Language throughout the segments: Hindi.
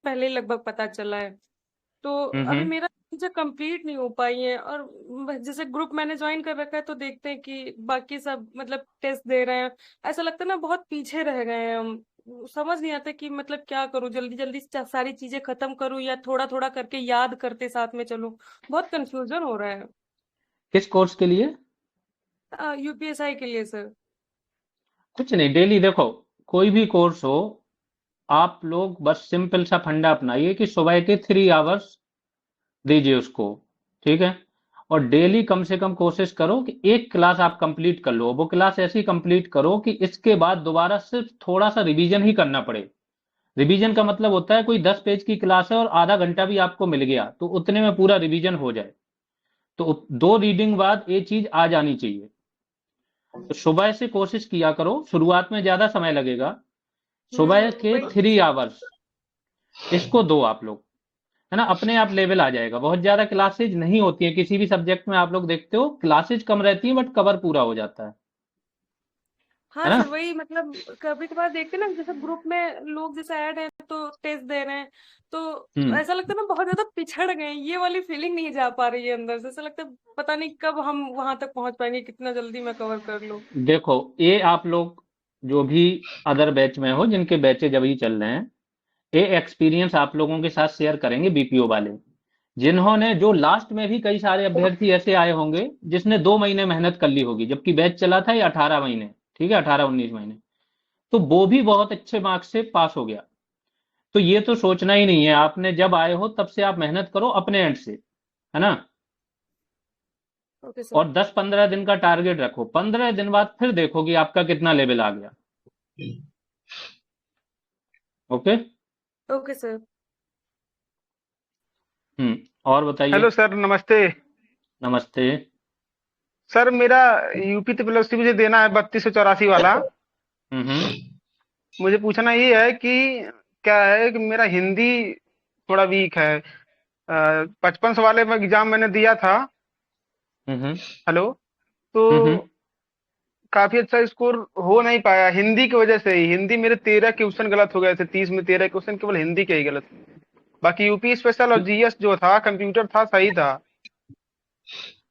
पहले ही लगभग पता चला है। तो अभी हम्म। मेरा चीजें कंप्लीट नहीं हो पाई हैं, और जैसे ग्रुप मैंने ज्वाइन कर रखा है तो देखते हैं कि बाकी सब मतलब टेस्ट दे रहे हैं। ऐसा लगता है ना बहुत पीछे रह गए हैं हम। समझ नहीं आता कि मतलब क्या करूं, जल्दी जल्दी सारी चीजें खत्म करूं या थोड़ा थोड़ा करके याद करते साथ में चलूं। बहुत कंफ्यूजन हो रहा है। किस कोर्स के लिए? यूपीएसआई के लिए सर। कुछ नहीं, डेली देखो, कोई भी कोर्स हो, आप लोग बस सिंपल सा फंडा अपनाइए कि सुबह के 3 आवर्स दीजिए उसको। ठीक है? और डेली कम से कम कोशिश करो कि एक क्लास आप कंप्लीट कर लो। वो क्लास ऐसी कंप्लीट करो कि इसके बाद दोबारा सिर्फ थोड़ा सा रिवीजन ही करना पड़े। रिवीजन का मतलब होता है कोई 10 पेज की क्लास है और आधा घंटा भी आपको मिल गया तो उतने में पूरा रिवीजन हो जाए। तो 2 रीडिंग बाद ये चीज आ जानी चाहिए। तो सुबह से कोशिश किया करो, शुरुआत में ज्यादा समय लगेगा। सुबह के वही। 3 आवर्स इसको दो आप लोग, है ना? अपने आप लेवल आ जाएगा। बहुत ज्यादा क्लासेज नहीं होती है किसी भी सब्जेक्ट में, आप लोग देखते हो क्लासेज कम रहती है बट कवर पूरा हो जाता है हाँ ना? सर, वही मतलब कभी कभार देखते हैं ना, जैसे ग्रुप में लोग जैसे ऐड हैं तो टेस्ट दे रहे हैं, तो हम्म। ऐसा लगता है ना बहुत ज्यादा पिछड़ गए हैं। ये वाली फीलिंग नहीं जा पा रही है अंदर से। ऐसा लगता है पता नहीं कब हम वहां तक पहुंच पाएंगे, कितना जल्दी मैं कवर कर लूं। देखो, ये आप लोग जो भी अदर बैच में हो, जिनके बैचेज अभी चल रहे हैं, ये एक्सपीरियंस आप लोगों के साथ शेयर करेंगे बीपीओ वाले, जिन्होंने जो लास्ट में भी कई सारे अभ्यर्थी ऐसे आए होंगे जिसने 2 महीने मेहनत कर ली होगी, जबकि बैच चला था ये 18 महीने। ठीक है, 18-19 महीने। तो वो भी बहुत अच्छे मार्क्स से पास हो गया। तो ये तो सोचना ही नहीं है, आपने जब आए हो तब से आप मेहनत करो अपने एंड से, है ना? Okay sir. और 10-15 दिन का टारगेट रखो, 15 दिन बाद फिर देखो कि आपका कितना लेवल आ गया। ओके। Okay sir. और बताइए। हेलो सर, नमस्ते। नमस्ते। सर मेरा यूपी प्लस मुझे देना है 3284 वाला। हम्म। मुझे पूछना ये है कि क्या है कि मेरा हिंदी थोड़ा वीक है। 55 वाले में एग्जाम मैंने दिया था। हम्म। हेलो। तो हम्म। काफी अच्छा स्कोर हो नहीं पाया हिंदी की वजह से ही। हिंदी मेरे 13 क्वेश्चन गलत हो गए थे, 30 में 13 क्वेश्चन केवल हिंदी के ही गलत। बाकी यूपी स्पेशल और जीएस जो था, कंप्यूटर था, सही था।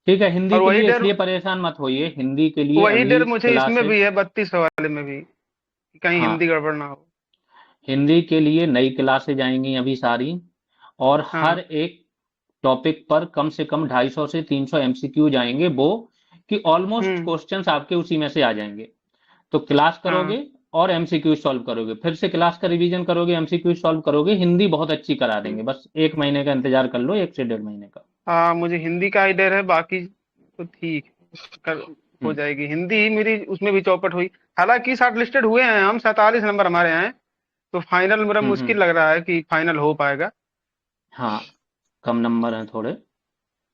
ठीक है, हिंदी और के लिए इसलिए परेशान मत होइए, हिंदी के लिए वही अभी डर मुझे इसमें क्लासेस। भी है, 32 वाले में भी, कि कहीं हाँ, हिंदी गड़बड़ ना हो। हिंदी के लिए नई क्लासेज आएंगी अभी सारी। और हर हाँ। एक टॉपिक पर कम से कम 250 से 300 एमसीक्यू जाएंगे वो, कि ऑलमोस्ट हम्म। क्वेश्चंस आपके उसी में से आ जाएंगे। तो क्लास हाँ। करोगे और एमसीक्यू सॉल्व करोगे, फिर से क्लास का रिवीजन करोगे, एमसीक्यू सॉल्व करोगे, हिंदी बहुत अच्छी करा देंगे। बस 1 महीने का इंतजार कर लो, 1 से 1.5 महीने का। हाँ, मुझे हिंदी का ही डर है, बाकी तो ठीक कर हो हम्म। जाएगी। हिंदी मेरी उसमें भी चौपट हुई। हालांकि शॉर्ट लिस्टेड हुए हैं हम, 47 नंबर हमारे हैं। तो फाइनल मेरा हम्म। मुश्किल लग रहा है कि फाइनल हो पाएगा। हाँ, कम नंबर हैं थोड़े।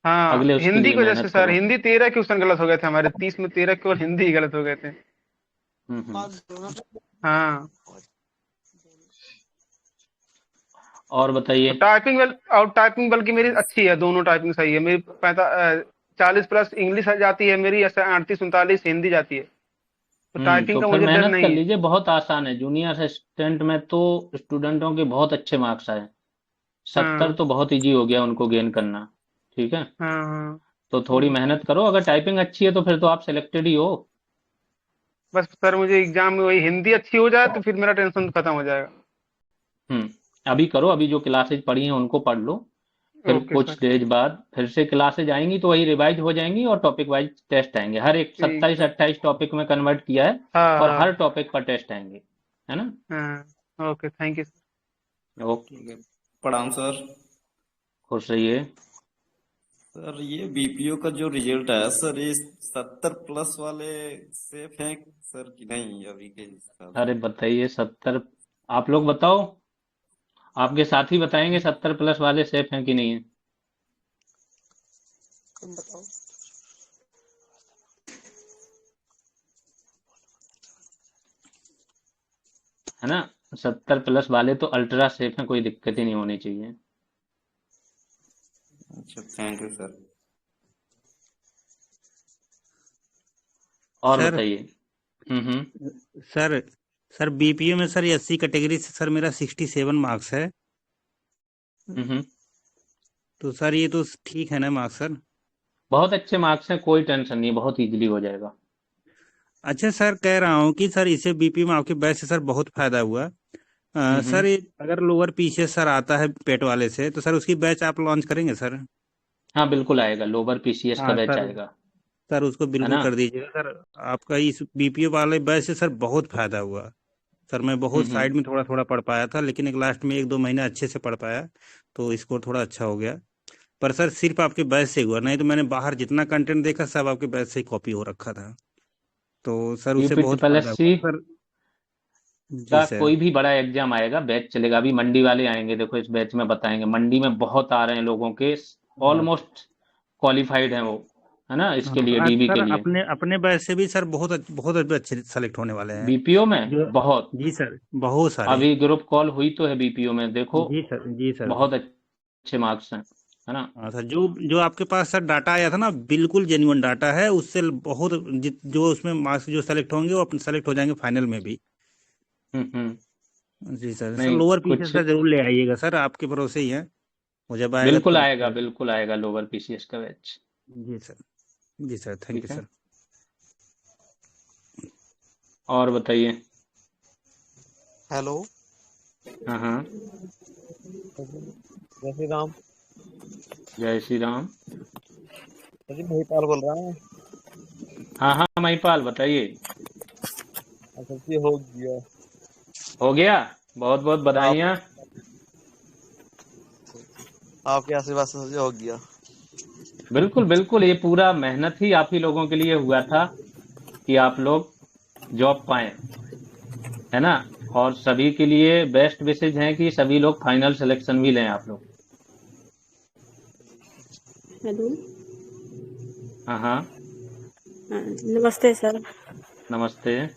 हाँ, अगले उसके हिंदी लिए की वजह से मेहनत सर, करो। हिंदी 13 क्वेश्चन गलत हो गए थे हमारे, 30 में 13 केवल हिंदी ही गलत हो गए थे। हम्म। हाँ। और तो बताइए। टाइपिंग बल्कि मेरी अच्छी है, दोनों टाइपिंग सही है मेरी। 40+ इंग्लिश जाती है मेरी, ऐसे 38-39 हिंदी जाती है। तो तो टाइपिंग का फिर मुझे डर मेहनत कर नहीं है। लीजिए, बहुत आसान है। जूनियर असिस्टेंट में तो स्टूडेंटों के बहुत अच्छे मार्क्स आए। 70 हाँ। तो बहुत इजी हो गया उनको गेन करना। ठीक है? हाँ। हाँ। तो थोड़ी मेहनत करो, अगर टाइपिंग अच्छी है तो फिर तो आप सिलेक्टेड ही हो। बस सर, मुझे एग्जाम में वही हिंदी अच्छी हो जाए तो फिर मेरा टेंशन खत्म हो जाएगा। अभी करो, अभी जो क्लासेज पढ़ी हैं उनको पढ़ लो। फिर ओके कुछ सर। डेज बाद फिर से क्लासेज आएंगी तो वही रिवाइज हो जाएंगी, और टॉपिक वाइज टेस्ट आएंगे। हर एक ठीक 27-28 टॉपिक में कन्वर्ट किया है, हाँ। और हर हाँ। टॉपिक पर टेस्ट आएंगे, है ना? हाँ। Okay, thank you. ओके। ठीक है। प्रणाम सर। खुश रहिए। सर ये बीपीओ का जो रिजल्ट आया सर, ये 70+ वाले सेफ हैं सर कि नहीं अभी के हिसाब अरे से? बताइए, 70? आप लोग बताओ, आपके साथी बताएंगे 70+ वाले सेफ हैं कि नहीं है। है ना? 70+ वाले तो अल्ट्रा सेफ हैं, कोई दिक्कत ही नहीं होनी चाहिए। अच्छा, थैंक यू सर। और सर बताइए। हम्म। सर सर बीपीओ में सर 80 कैटेगरी से सर मेरा 67 मार्क्स है। हम्म। तो सर ये तो ठीक है ना मार्क्स सर? बहुत अच्छे मार्क्स हैं, कोई टेंशन नहीं, बहुत इजीली हो जाएगा। अच्छा सर, कह रहा हूँ कि सर इसे बीपी में आपके बैच से सर बहुत फायदा हुआ। हम्म। सर ये अगर लोअर पीछे सर आता है पेट वाले से, तो सर उसकी बैच आप लॉन्च करेंगे सर? हाँ बिल्कुल आएगा, लोअर पीसीएस का हाँ बैच सर। आएगा। सर उसको है बिल्कुल ना? कर दीजिएगा सर। आपका इस बीपीओ वाले बैच से सर बहुत फायदा हुआ। सर मैं बहुत हम्म। साइड में थोड़ा थोड़ा पढ़ पाया था, लेकिन एक लास्ट में 1-2 महीने अच्छे से पढ़ पाया, तो स्कोर थोड़ा अच्छा हो गया। पर सर सिर्फ आपके बैच से हुआ, नहीं तो मैंने बाहर जितना कंटेंट देखा सब आपके बैच से ही कॉपी हो रखा था। तो सर उससे यूपी बहुत ट्रिपल फायदा एस सी हुआ सर। जी का सर। कोई भी बड़ा एग्जाम आएगा, बैच चलेगा। अभी मंडी वाले आएंगे, देखो इस बैच में बताएंगे, मंडी में बहुत आ रहे हैं लोगों के, हाँ। ऑलमोस्ट क्वालिफाइड हैं वो, है ना, हाँ, इसके लिए, आज डीबी सर के लिए। अपने अपने बैच से भी सर बहुत अच्छे सेलेक्ट होने वाले हैं। बीपीओ में जो बहुत, जी सर, बहुत सारे। अभी ग्रुप कॉल हुई तो है बीपीओ में, देखो जी सर, जी सर। बहुत अच्छे मार्क्स हैं, है ना। हाँ सर, जो जो आपके पास सर डाटा आया था ना, बिल्कुल जेन्युइन डाटा है। उससे बहुत जो उसमें मार्क्स जो सेलेक्ट होंगे वो अपने सेलेक्ट हो जाएंगे फाइनल में भी। हम्म। जी सर। सर नहीं लोअर पीछे कुछ, सर जरूर ले आइएगा सर, आपके भरोसे ही है। वो जब आएगा बिल्कुल तब। आएगा, बिल्कुल आएगा लोअर पीसीएस का बैच। जी सर। जी सर, थैंक ठीक यू है, सर। और बताइए। हेलो। हाँ हाँ। जय श्री राम। जय श्री राम। सर जी महिपाल बोल रहा हूँ। हाँ हाँ महिपाल बताइए। सर जी हो गया। हो गया, बहुत बहुत आप बधाइयाँ। आपके आशीर्वाद से सर जी हो गया। बिल्कुल बिल्कुल, ये पूरा मेहनत ही आप ही लोगों के लिए हुआ था कि आप लोग जॉब पाएं, है ना। और सभी के लिए बेस्ट विशेज हैं कि सभी लोग फाइनल सिलेक्शन भी लें आप लोग। हेलो। हाँ हाँ। नमस्ते सर। नमस्ते।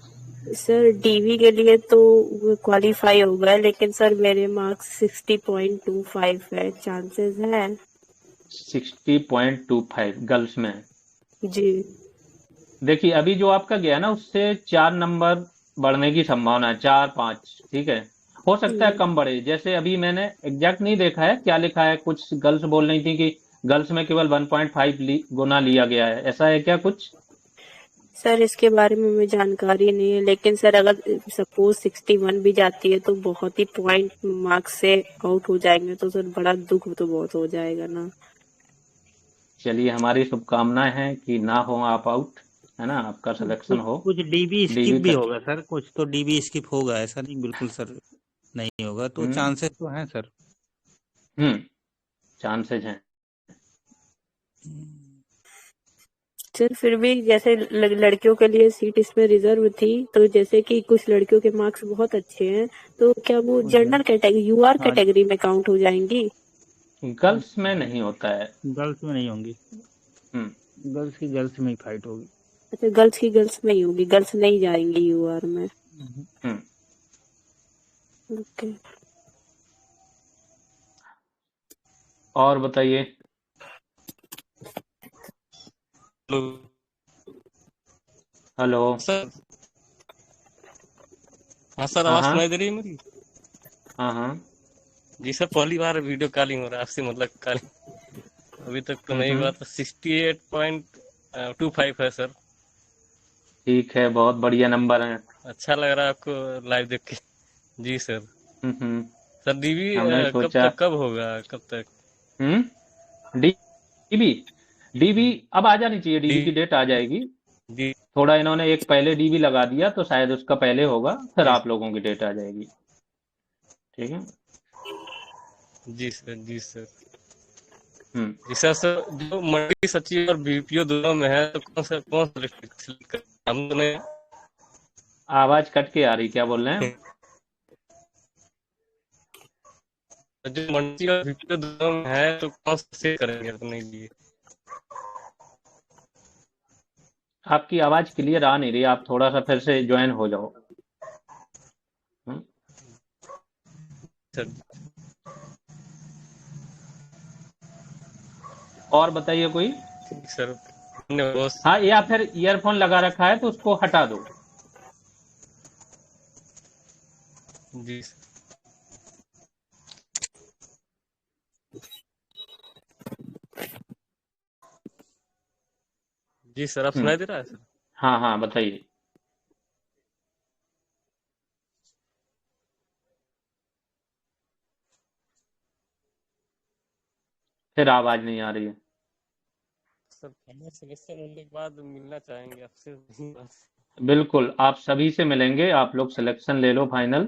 सर डीवी के लिए तो क्वालिफाई हो गया, लेकिन सर मेरे मार्क्स 60.25 है, चांसेस है? 60.25 गर्ल्स में? जी। देखिए अभी जो आपका गया ना, उससे 4 नंबर बढ़ने की संभावना है, 4-5, ठीक है। हो सकता है हम्म। कम बढ़े, जैसे अभी मैंने एग्जैक्ट नहीं देखा है क्या लिखा है, कुछ गर्ल्स बोल रही थी कि गर्ल्स में केवल 1.5 गुना लिया गया है, ऐसा है क्या कुछ? सर इसके बारे में मुझे जानकारी नहीं है, लेकिन सर अगर सपोज 61 भी जाती है तो बहुत ही पॉइंट मार्क्स से आउट हो जाएंगे, तो सर बड़ा दुख तो बहुत हो जाएगा ना। चलिए हमारी शुभकामनाएं हैं कि ना हो आप आउट, है ना, आपका सिलेक्शन कुछ हो। कुछ डीबी स्किप डीवी भी का। होगा सर, कुछ तो डीबी स्किप होगा, ऐसा नहीं बिल्कुल सर नहीं होगा, तो हम्म चांसेस तो हैं सर। हम्म। चांसेज हैं। सर फिर भी जैसे लड़कियों के लिए सीट इसमें रिजर्व थी, तो जैसे कि कुछ लड़कियों के मार्क्स बहुत अच्छे हैं, तो क्या वो जनरल कैटेगरी यूआर हाँ, कैटेगरी में काउंट हो जाएंगी? गर्ल्स में नहीं होता है। गर्ल्स में नहीं होंगी। हम्म गर्ल्स की गर्ल्स में ही फाइट होगी। अच्छा, गर्ल्स की गर्ल्स में ही होगी, गर्ल्स नहीं जाएंगी यूआर में? हम्म। ओके। और बताइए। Hello hello. सर। हाँ सर, हाँ आवाज हाँ। सुनाई दे रही है मेरी? हाँ हाँ। जी सर, पहली बार वीडियो कॉलिंग हो रहा है आपसे, मतलब कॉलिंग अभी तक तो नहीं हुआ। हम्म। तो 68.25 है सर। ठीक है, बहुत बढ़िया नंबर है। अच्छा लग रहा है आपको लाइव देख के? जी सर। हम्म। सर डीवी हमने कब सोचा। तक, कब होगा, कब तक? डीबी, डीबी अब आ जानी चाहिए, डी डीबी की डेट आ जाएगी। जी थोड़ा इन्होंने एक पहले डीबी लगा दिया तो शायद उसका पहले होगा, फिर जी आप लोगों की डेट आ जाएगी। ठीक है। जी सर। जी सर। हम्म। जी सर। सर जो मंडी सचिव और बीपीओ दोनों में है, तो कौन सा select कर, हम तो नहीं। आवाज कट के आ रही, क्या बोल रहे हैं? जो मंडी और बीपीओ दोनों में है, तो कौन सा से करेंगे अपने लिए? आपकी आवाज क्लियर आ नहीं रही, आप थोड़ा सा फिर से ज्वाइन हो जाओ। हम्म। सर और बताइए कोई। ठीक सर, धन्यवाद बहुत। हाँ, या फिर ईयरफोन लगा रखा है तो उसको हटा दो। जी सर। जी सर, अब हम्म, सुनाई दे रहा है सर? हाँ हाँ बताइए। फिर आवाज नहीं आ रही है। सर फाइनल सिलेक्शन होने के बाद मिलना चाहेंगे आपसे। वही बात। बिल्कुल, आप सभी से मिलेंगे, आप लोग सिलेक्शन ले लो फाइनल।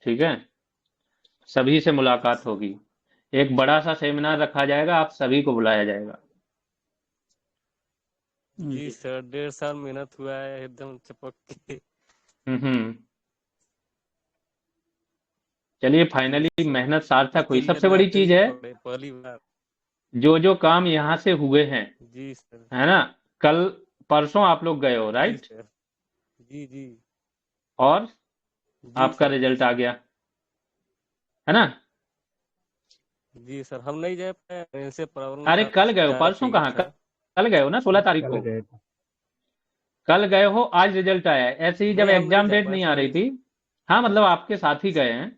ठीक है, सभी से मुलाकात होगी। एक बड़ा सा सेमिनार रखा जाएगा, आप सभी को बुलाया जाएगा। जी जी सर, 1.5 साल मेहनत हुआ है एकदम चपक के। हम्म। चलिए, जी फाइनली सर, मेहनत सार्थक हुई। क्लियर सबसे बड़ी लाते चीज ही है, पड़े पहली बार। जो काम यहाँ से हुए हैं, जी सर। है ना, कल परसों आप लोग गए हो, जी राइट? सर। जी जी। और जी आपका सर। रिजल्ट आ गया, है ना? जी सर, हम नहीं जा पाए, ऐसे प्रॉब्लम अरे था, कल गए हो, जा परसों चाहिए कहाँ? था। कल गए हो ना, 16 तारीख कल को। गए थे। कल गए हो, आज रिजल्ट आया है। ऐसे ही जब नहीं, हम नहीं एग्जाम जा डेट पाए नहीं आ सर। रही थी, हाँ मतलब आपके साथ ही गए हैं,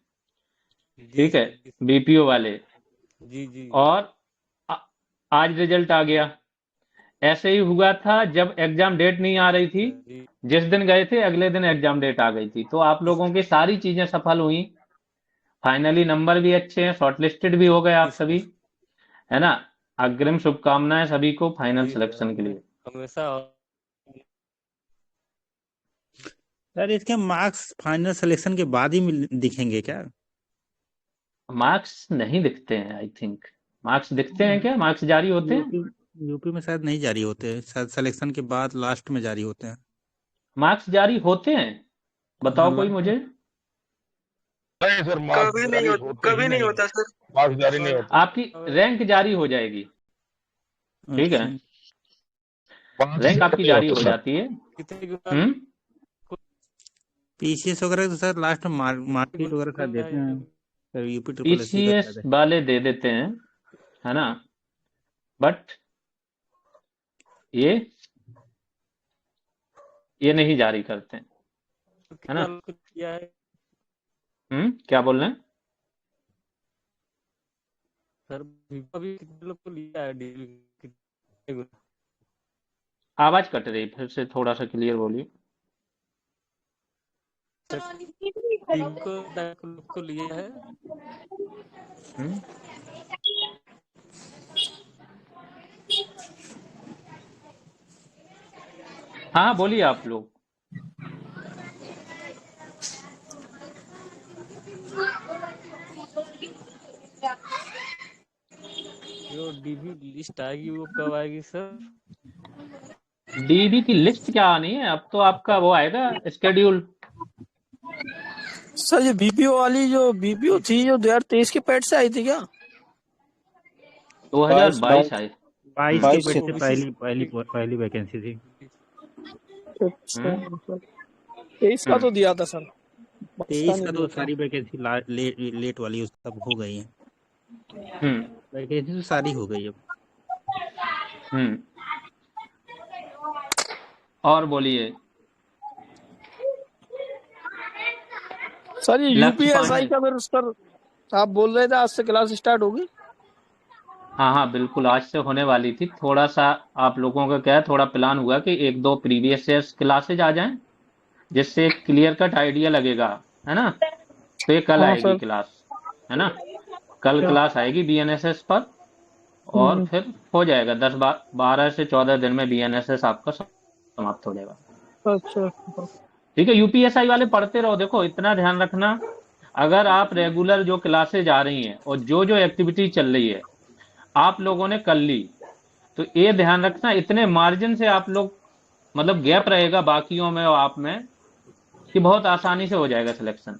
जी ठीक है, सर। जी बीपीओ वाले। जी जी। और आ, आज रिजल्ट आ गया। ऐसे ही हुआ था जब एग्जाम डेट नहीं आ रही थी, सर जी। जिस दिन गए थे अगले दिन एग्जाम डेट आ गई थी। तो आप लोगों की सारी चीजें सफल हुई, फाइनली नंबर भी अच्छे हैं, शॉर्टलिस्टेड भी हो गए जी आप सभी, सर। है ना? अग्रिम शुभकामनाएं सभी को फाइनल जी सर, सिलेक्शन के हमें लिए। हमेशा। सर इसके मार्क्स फाइनल सिलेक्शन के बाद ही दिखेंगे क्या? मार्क्स नहीं दिखते हैं, आई थिंक। मार्क्स दिखते हैं क्या? मार्क्स जारी होते हैं? यूपी यूपी में शायद नहीं जारी होते हैं, शायद सिलेक्शन के बाद लास्ट में जारी होते हैं। मार्क्स जारी होते हैं? हाँ बताओ कोई मुझे। नहीं सर, मार्क्स कभी नहीं जारी होता, होते ही कभी नहीं नहीं होता है। सर। मार्क्स जारी नहीं सर होते। आपकी रैंक जारी हो जाएगी, ठीक है, अच्छा। मार्क्स रैंक आपकी नहीं जारी होते हो सर। जाती है। कितने के बाद हम्म। पीसीएस वगैरह तो सर लास्ट में मार्कशीट वगैरह शायद निकल देते हैं। जाएगा? सर यूपी ट्रिपल एससी का पीसीएस शायद है। वाले दे देते हैं, है ना, बट ये ये नहीं जारी करते हैं, तो है ना? कितना लोग को किया है क्या बोल रहे हैं? सर? अभी कितने लोग को लिया है डील? कितने आवाज कट रही, फिर से थोड़ा सा क्लियर बोलिए। लोग को लिया है? हम्म। हाँ बोलिए आप लोग। जो डीबी लिस्ट आएगी वो कब आएगी सर? डीबी की लिस्ट क्या आनी है, अब तो आपका वो आएगा स्केड्यूल। सर ये बीपीओ वाली जो बीपीओ थी जो 2023 के पैड से आई थी क्या? 2022 आए। 22 के 22 पेट को। से पहली वैकेंसी थी। अच्छा हम्म। सर, 23 का हम्म। तो दिया था सर, 22 का 23 नहीं का दिया तो था। सारी वैकेंसी लेट वाली उस सब हो गई है। हम्म। वैकेंसी तो सारी हो गई अब। हम्म। और बोलिए। सर ये लक्ष्य यूपीएसआई पांडे। का फिर सर आप बोल रहे थे आज से क्लास स्टार्ट होगी? हाँ हाँ बिल्कुल, आज से होने वाली थी। थोड़ा सा आप लोगों का क्या है, थोड़ा प्लान हुआ कि एक दो प्रीवियस ईयर्स क्लासेज आ जाएं, जिससे एक क्लियर कट आइडिया लगेगा, है ना? तो ये कल हाँ आएगी सर। क्लास, है ना? कल क्लास आएगी बीएनएसएस पर, और फिर हो जाएगा 12 से 14 दिन में बीएनएसएस आपका समाप्त हो जाएगा। अच्छा। ठीक है, यूपीएसआई वाले पढ़ते रहो। देखो इतना ध्यान रखना, अगर आप रेगुलर जो क्लासेज आ रही हैं और जो जो एक्टिविटी चल रही है आप लोगों ने कर ली, तो ये ध्यान रखना इतने मार्जिन से आप लोग, मतलब गैप रहेगा बाकियों में और आप में, कि बहुत आसानी से हो जाएगा सिलेक्शन,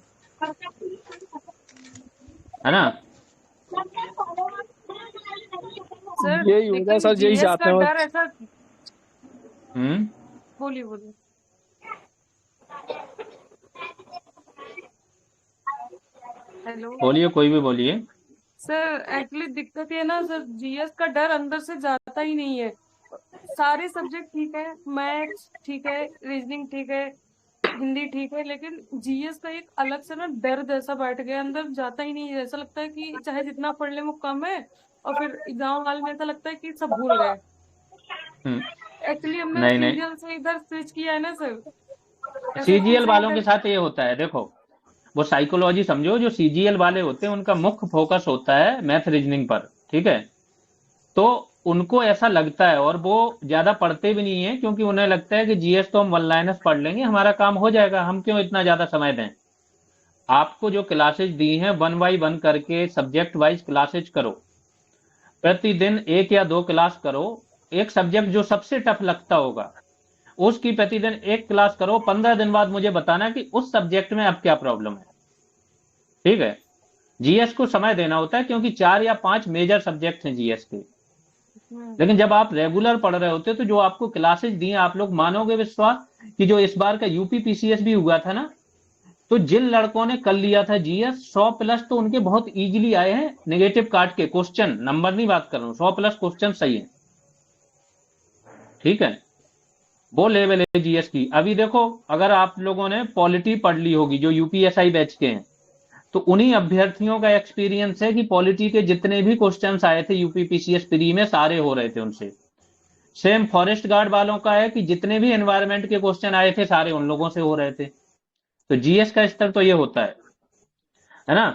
है ना? सर यही होगा लेकिन सर, यही जीएस चाहते का हैं डर बस। ऐसा। हम्म। बोलिए बोलिए। हेलो बोलिए, कोई भी बोलिए। सर, एक्चुअली दिक्कत ये ना सर, जीएस का डर अंदर से जाता ही नहीं है। सारे सब्जेक्ट ठीक है, मैथ्स ठीक है, रीजनिंग ठीक है, हिंदी ठीक है, लेकिन जीएस का एक अलग से ना डर जैसा बैठ गया, अंदर जाता ही नहीं है। ऐसा लगता है कि चाहे जितना पढ़ ले वो कम है, और फिर एग्जाम हॉल में ऐसा लगता है कि सब भूल गए। हम्म। एक्चुअली हमने नहीं नहीं, सीरियल से इधर स्विच किया है ना सर, एसएससी सीजीएल से वालों के इधर। साथ ये होता है, देखो वो साइकोलॉजी समझो, जो सीजीएल वाले होते हैं उनका मुख्य फोकस होता है मैथ रीजनिंग पर, ठीक है। तो उनको ऐसा लगता है, और वो ज्यादा पढ़ते भी नहीं है, क्योंकि उन्हें लगता है कि जीएस तो हम वन लाइनर्स पढ़ लेंगे, हमारा काम हो जाएगा, हम क्यों इतना ज्यादा समय दें। आपको जो क्लासेज दी हैं, वन बाई वन करके सब्जेक्ट वाइज क्लासेज करो, प्रतिदिन एक या दो क्लास करो। एक सब्जेक्ट जो सबसे टफ लगता होगा उसकी प्रतिदिन एक क्लास करो, 15 दिन बाद मुझे बताना कि उस सब्जेक्ट में अब क्या प्रॉब्लम है, ठीक है। जीएस को समय देना होता है, क्योंकि 4 या 5 मेजर सब्जेक्ट हैं जीएस के। हम्म। लेकिन जब आप रेगुलर पढ़ रहे होते हो, तो जो आपको क्लासेज दी हैं, आप लोग मानोगे विश्वास कि जो इस बार का यूपी पीसीएस भी हुआ था ना, तो जिन लड़कों ने कर लिया था जीएस 100 प्लस, तो उनके बहुत इजीली आए हैं, नेगेटिव काट के क्वेश्चन, नंबर नहीं बात कर रहा हूं, 100 प्लस क्वेश्चन सही है, ठीक है। वो लेवल है जीएस की। अभी देखो, अगर आप लोगों ने पॉलिटी पढ़ ली होगी, जो यूपीएसआई बैच के हैं, तो उन्हीं अभ्यर्थियों का एक्सपीरियंस है कि पॉलिटी के जितने भी क्वेश्चंस आए थे यूपी पीसीएस प्री में, सारे हो रहे थे उनसे। सेम फॉरेस्ट गार्ड वालों का है कि जितने भी एनवायरमेंट के क्वेश्चन आए थे, सारे उन लोगों से हो रहे थे। तो जीएस का स्तर तो ये होता है ना।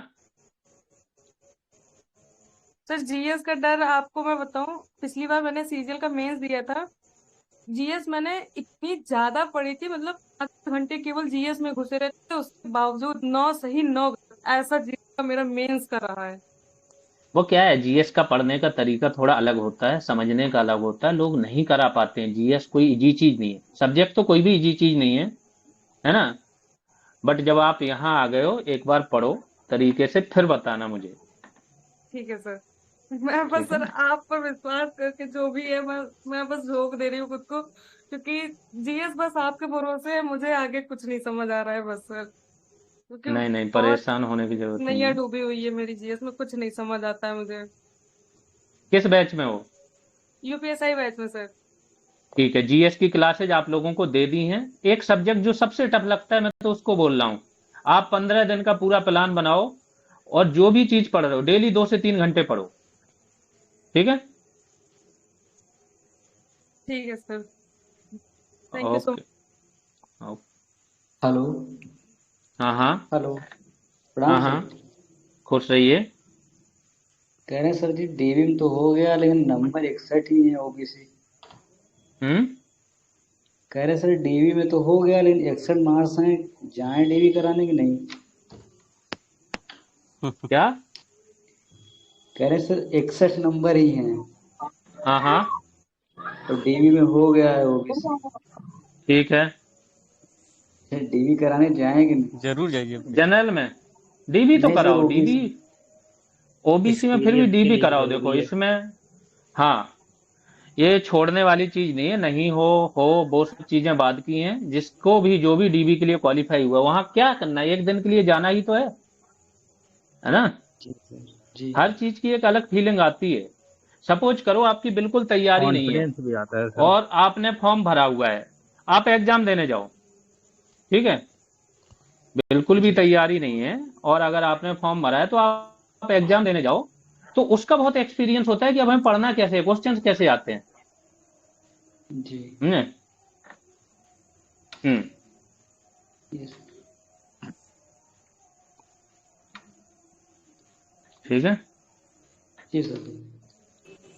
सर जीएस का डर आपको मैं बताऊं, पिछली बार मैंने सीजीएल का मेंस दिया था, जीएस मैंने इतनी ज्यादा पढ़ी थी, मतलब 8 घंटे केवल जीएस में घुसे रहते थे, उसके बावजूद 9 सही 9 गलत, ऐसा जीएस का मेरा मेंस का रहा है। वो क्या है, जीएस का पढ़ने का तरीका थोड़ा अलग होता है, समझने का अलग होता है, लोग नहीं करा पाते हैं। जीएस कोई इजी चीज नहीं है, सब्जेक्ट तो कोई भी इजी चीज नहीं है ना। बट जब आप यहाँ आ गए हो, एक बार पढ़ो तरीके से, फिर बताना मुझे, ठीक है सर। मैं बस ठीक है सर ना। आप पर विश्वास करके जो भी है, मैं बस झोंक दे रही हूँ खुद को, क्योंकि जीएस बस आपके भरोसे है, मुझे आगे कुछ नहीं समझ आ रहा है बस सर, क्योंकि नहीं नहीं, बहुत परेशान होने की जरूरत नहीं नैया है। डूबी हुई है मेरी जीएस में, कुछ नहीं समझ आता है मुझे। किस बैच में हो? यूपीएसआई बैच में सर। ठीक है, जीएस की क्लासेज आप लोगों को दे दी हैं। एक सब्जेक्ट जो सबसे टफ लगता है, मैं तो उसको बोल रहा हूँ, आप 15 दिन का पूरा प्लान बनाओ, और जो भी चीज पढ़ रहे हो डेली 2 से 3 घंटे पढ़ो, ठीक है। ठीक है sir. Thank you so. Okay. Okay. Hello. हाँ हाँ। हेलो। हाँ प्रणाम हाँ। सर। खुश रहिए। कह रहे हैं सर जी डीवी में तो हो गया लेकिन नंबर 61 ही है ओबीसी। हम्म। कह रहे सर डीवी में तो हो गया लेकिन 61 मार्क्स हैं, जाएं डीवी कराने की नहीं। क्या? कह रहे सर 61 नंबर ही हैं हाँ हाँ। तो डीवी में हो गया है ओबीसी। ठीक है। डीवी कराने जाएं कि नहीं? जरूर जाइए। जनरल में डीबी तो नहीं सर कराओ, डीबी। ओबीसी। ओबीसी में फिर भी एक्सपीरियंस के डीबी लिए कराओ, देखो जरूरी है। इसमें। हाँ, ये छोड़ने वाली चीज नहीं है, नहीं हो वो सब चीजें बाद की हैं। जिसको भी, जो भी डीबी के लिए क्वालिफाई हुआ, वहां क्या करना है, एक दिन के लिए जाना ही तो है ना। जी सर जी। हर चीज की एक अलग फीलिंग आती है। सपोज करो आपकी बिल्कुल तैयारी नहीं है, कॉन्फिडेंस भी आता है सर। और आपने फॉर्म भरा हुआ है, आप एग्जाम देने जाओ, ठीक है। बिल्कुल भी जी तैयारी नहीं है, और अगर आपने फॉर्म भरा है, तो आप एग्जाम देने जाओ, तो उसका बहुत एक्सपीरियंस होता है कि अब हमें पढ़ना कैसे है, क्वेश्चंस कैसे आते हैं। जी। हम्म। हम्म। यस। ठीक है। जी सर।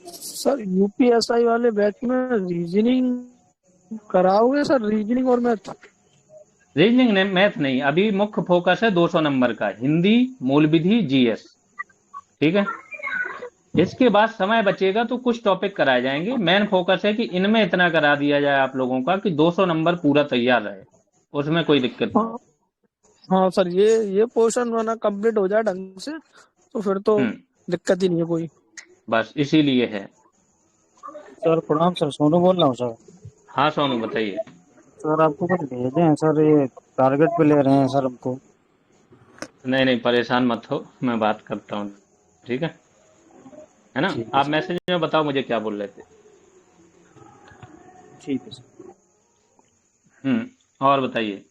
सर यूपीएसआई वाले बैच में रीजनिंग कराओगे सर, रीजनिंग और मैथ? रीजनिंग ने मैथ नहीं, अभी मुख्य फोकस है 200 नंबर का, हिंदी, मूल विधि, जीएस, ठीक है। इसके बाद समय बचेगा तो कुछ टॉपिक कराए जाएंगे, मेन फोकस है कि इनमें इतना करा दिया जाए आप लोगों का कि 200 नंबर पूरा तैयार रहे, उसमें कोई दिक्कत नहीं। हाँ हाँ सर, ये पोर्शन वरना कंप्लीट हो जाए ढंग से तो फिर तो हम्म। दिक्कत ही नहीं है कोई। बस इसीलिए है। सर प्रणाम सर, सोनू बोल रहा हूँ सर। हाँ सोनू, बताइए। सर आपको कुछ भेजे हैं सर, ये टारगेट पे ले रहे हैं सर हमको। नहीं नहीं, परेशान मत हो, मैं बात करता हूँ, ठीक है ना। ठीक है आप सर। मैसेज में बताओ मुझे क्या बोल रहे थे। ठीक है सर। और बताइए।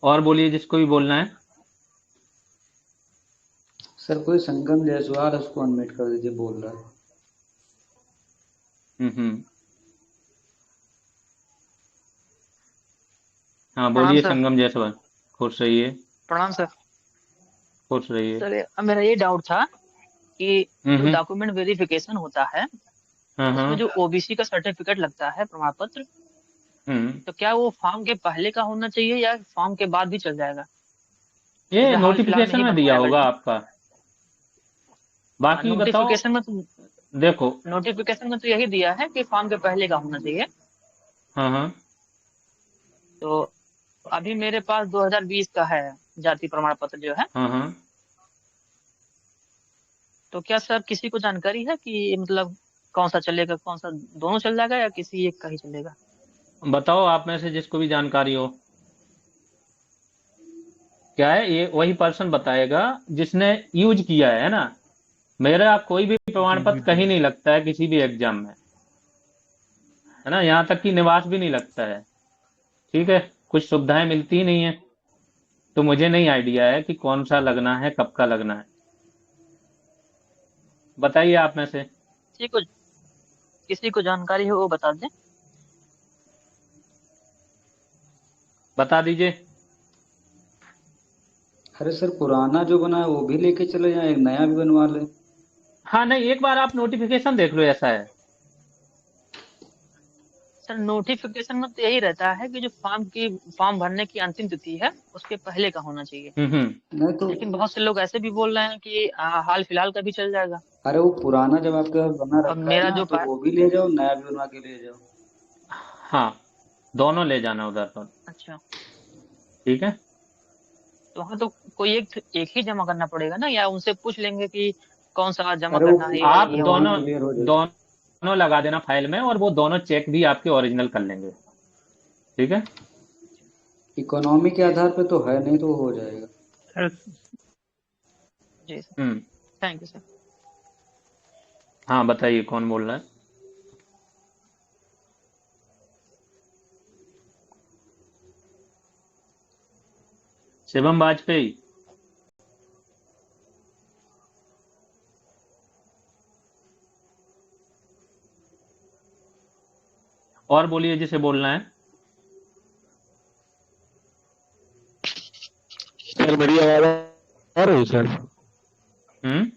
और बोलिए जिसको भी बोलना है। सर कोई संगम जायसवाल, उसको अनम्यूट कर दीजिए, बोल रहा है। हम्म। हाँ प्रणाम बोलिए सर। संगम जायसवाल। खुश रहिए। प्रणाम सर। खुश रहिए। सर मेरा ये डाउट था कि जो हम्म। डॉक्यूमेंट वेरिफिकेशन होता है हाँ उसमें हाँ। जो ओबीसी का सर्टिफिकेट लगता है, प्रमाण पत्र, हम्म। तो क्या वो फॉर्म के पहले का होना चाहिए या फॉर्म के बाद भी चल जाएगा? ये जैसे हाल फिलहाल में नोटिफिकेशन ही में दिया बनवाया होगा अगर। आपका। बाकी बताओ। नोटिफिकेशन में तो देखो। नोटिफिकेशन में तो यही दिया है कि फॉर्म के पहले का होना चाहिए। हाँ हाँ। तो अभी मेरे पास 2020 का है जाति प्रमाण पत्र जो है। हाँ हाँ। तो क्या सर किसी को जानकारी है कि मतलब कौन सा चलेगा, कौन सा, दोनों चल जाएगा या किसी एक का ही चलेगा? बताओ आप में से जिसको भी जानकारी हो। क्या है, ये वही पर्सन बताएगा जिसने यूज किया है ना। मेरा कोई भी प्रमाण जी जी पत्र जी। कहीं नहीं लगता है किसी भी एग्जाम में, है ना। यहाँ तक कि निवास भी नहीं लगता है। ठीक है। कुछ सुविधाएं मिलती ही नहीं है। तो मुझे नहीं आइडिया है कि कौन सा लगना है, कब का लगना है। बताइए आप में से। किसी को जानकारी हो वो बता दें। बता दीजिए। अरे सर पुराना जो बना है वो भी लेके चले जाए, एक नया भी बनवा ले। हाँ नहीं, एक बार आप नोटिफिकेशन देख लो, ऐसा है। सर नोटिफिकेशन में तो यही रहता है कि जो फॉर्म भरने की अंतिम तिथि है उसके पहले का होना चाहिए। नहीं तो लेकिन बहुत से लोग ऐसे भी बोल रहे हैं कि हाल फिलहाल का भी चल जाएगा। अरे वो पुराना जब आपके पास बना अब रखा है मेरा ना, जो तो वो भी ले जाओ, नया भी बनवा के ले जाओ। हाँ, दोनों ले जाना उधर पर। अच्छा, ठीक है। तो वहाँ तो कोई एक ही जमा करना पड़ेगा ना, या उनसे पूछ लेंगे कि कौन सा जमा अरे वो करना है, ये वाला आप ये वाला? वहाँ दोनों क्लियर हो जाएगा। दोनों लगा देना फाइल में, और वो दोनों चेक भी आपके ओरिजिनल कर लेंगे। ठीक है। इकोनॉमी के आधार पे तो है, नहीं तो वो हो जाएगा। जी sir, hmm. Thank you sir. हाँ बताइए कौन बोल रहा है। शिवम वाजपेयी। और बोलिए जिसे बोलना है। सर मेरी आवाज आ रही है सर? हम्म।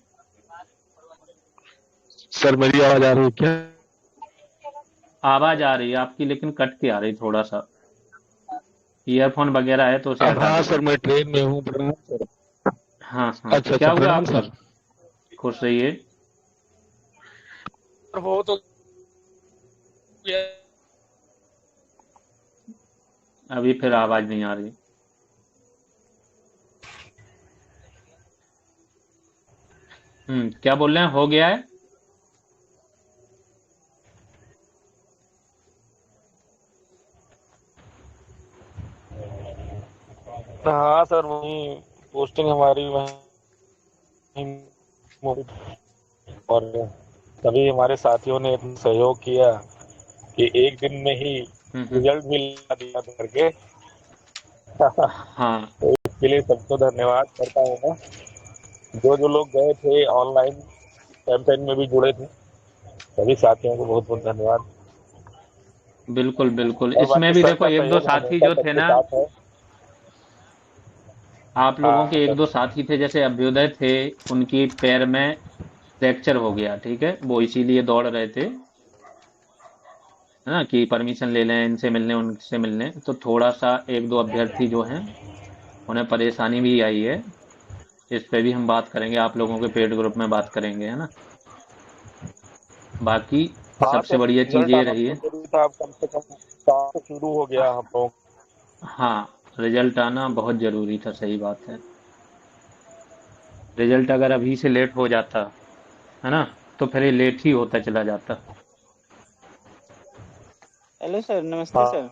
सर मेरी आवाज आ रही है क्या? आवाज आ रही है आपकी, लेकिन कट के आ रही थोड़ा सा। ईयरफोन वगैरह है तो उसे अब हटा हाँ सर, दीजिए। मैं ट्रेन में हूँ। प्रणाम सर। हाँ हाँ, अच्छा अच्छा, क्या हुआ प्रणाम आपको। सर। खुश रहिए। वो तो अभी फिर आवाज नहीं आ रही। क्या बोल रहे हैं, हो गया है। हाँ सर, वही पोस्टिंग हमारी वहीं, और सभी हमारे साथियों ने इतना सहयोग किया कि एक दिन में ही रिजल्ट मिला दिया करके। हाँ। तो इसके लिए सबको धन्यवाद करता हूँ मैं। जो जो लोग गए थे ऑनलाइन कैंपेन में भी जुड़े थे, सभी साथियों को बहुत बहुत धन्यवाद। बिल्कुल बिल्कुल, और इसमें बाकी भी सर देखो का एक दो सहयोग साथी हमेशा जो थे सबके ना, साथ है। आप लोगों के हाँ एक सर। दो साथी थे, जैसे अभ्युदय थे, उनकी पैर में फ्रैक्चर हो गया। ठीक है, वो इसीलिए दौड़ रहे थे, है ना, कि परमिशन ले लें इनसे मिलने उनसे मिलने। तो थोड़ा सा एक दो अभ्यर्थी जो हैं उन्हें परेशानी भी आई है। इस पे भी हम बात करेंगे, आप लोगों के पेड ग्रुप में बात करेंगे, है ना। बाकी हाँ सबसे सर, बढ़िया चीज रिजल्ट ये आना रही बहुत है। जरूरी था। अब कम से कम काम तो शुरू हो गया हम लोग। हाँ, रिजल्ट आना बहुत जरूरी था, सही बात है। रिजल्ट अगर अभी से लेट हो जाता, है ना, तो फिर ये लेट ही होता चला जाता। हेलो सर, नमस्ते हाँ सर।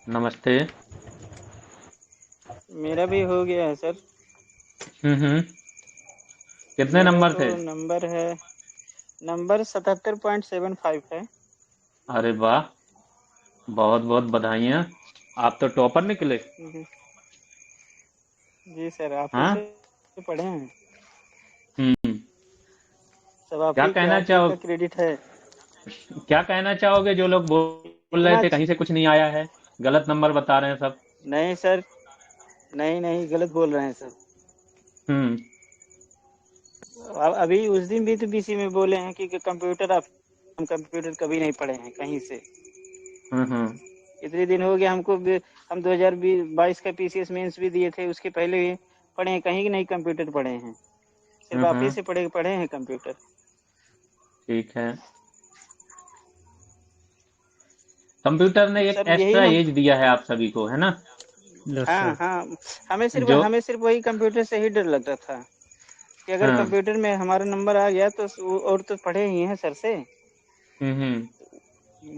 नमस्ते। मेरा भी हो गया है सर। हम्म। कितने मेरा नंबर तो थे। नंबर 77.75 है। अरे वाह, बहुत बहुत बधाइयाँ। आप तो टॉपर निकले। जी सर, आप ही हाँ। से पढ़े हैं, हम्म। सब क्या आप कहना ही चाहो का क्रेडिट है। क्या कहना चाहोगे जो लोग बोल रहे इतना थे कहीं से कुछ नहीं आया है, गलत नंबर बता रहे हैं सब? नहीं सर, नहीं नहीं, गलत बोल रहे हैं सर। हम्म। अभी उस दिन भी तो बीसी में बोले हैं कि कंप्यूटर हम कंप्यूटर कभी नहीं पढ़े हैं कहीं से। हम्म। इतने दिन हो गया हमको हम 2022 का पीसीएस मेंस भी दिए थे, उसके पहले भी पढ़े हैं, कहीं नहीं कंप्यूटर पढ़े हैं, सिर्फ आप ही से पढ़े हैं कंप्यूटर। ठीक है। कंप्यूटर ने एक सर यही एक्स्ट्रा ना, एज दिया है आप सभी को, है ना? हाँ हाँ, हमें जो सिर्फ वही कंप्यूटर से ही डर लगता था कि अगर हाँ। कंप्यूटर में हमारा नंबर आ गया तो और तो पढ़े ही हैं सर से,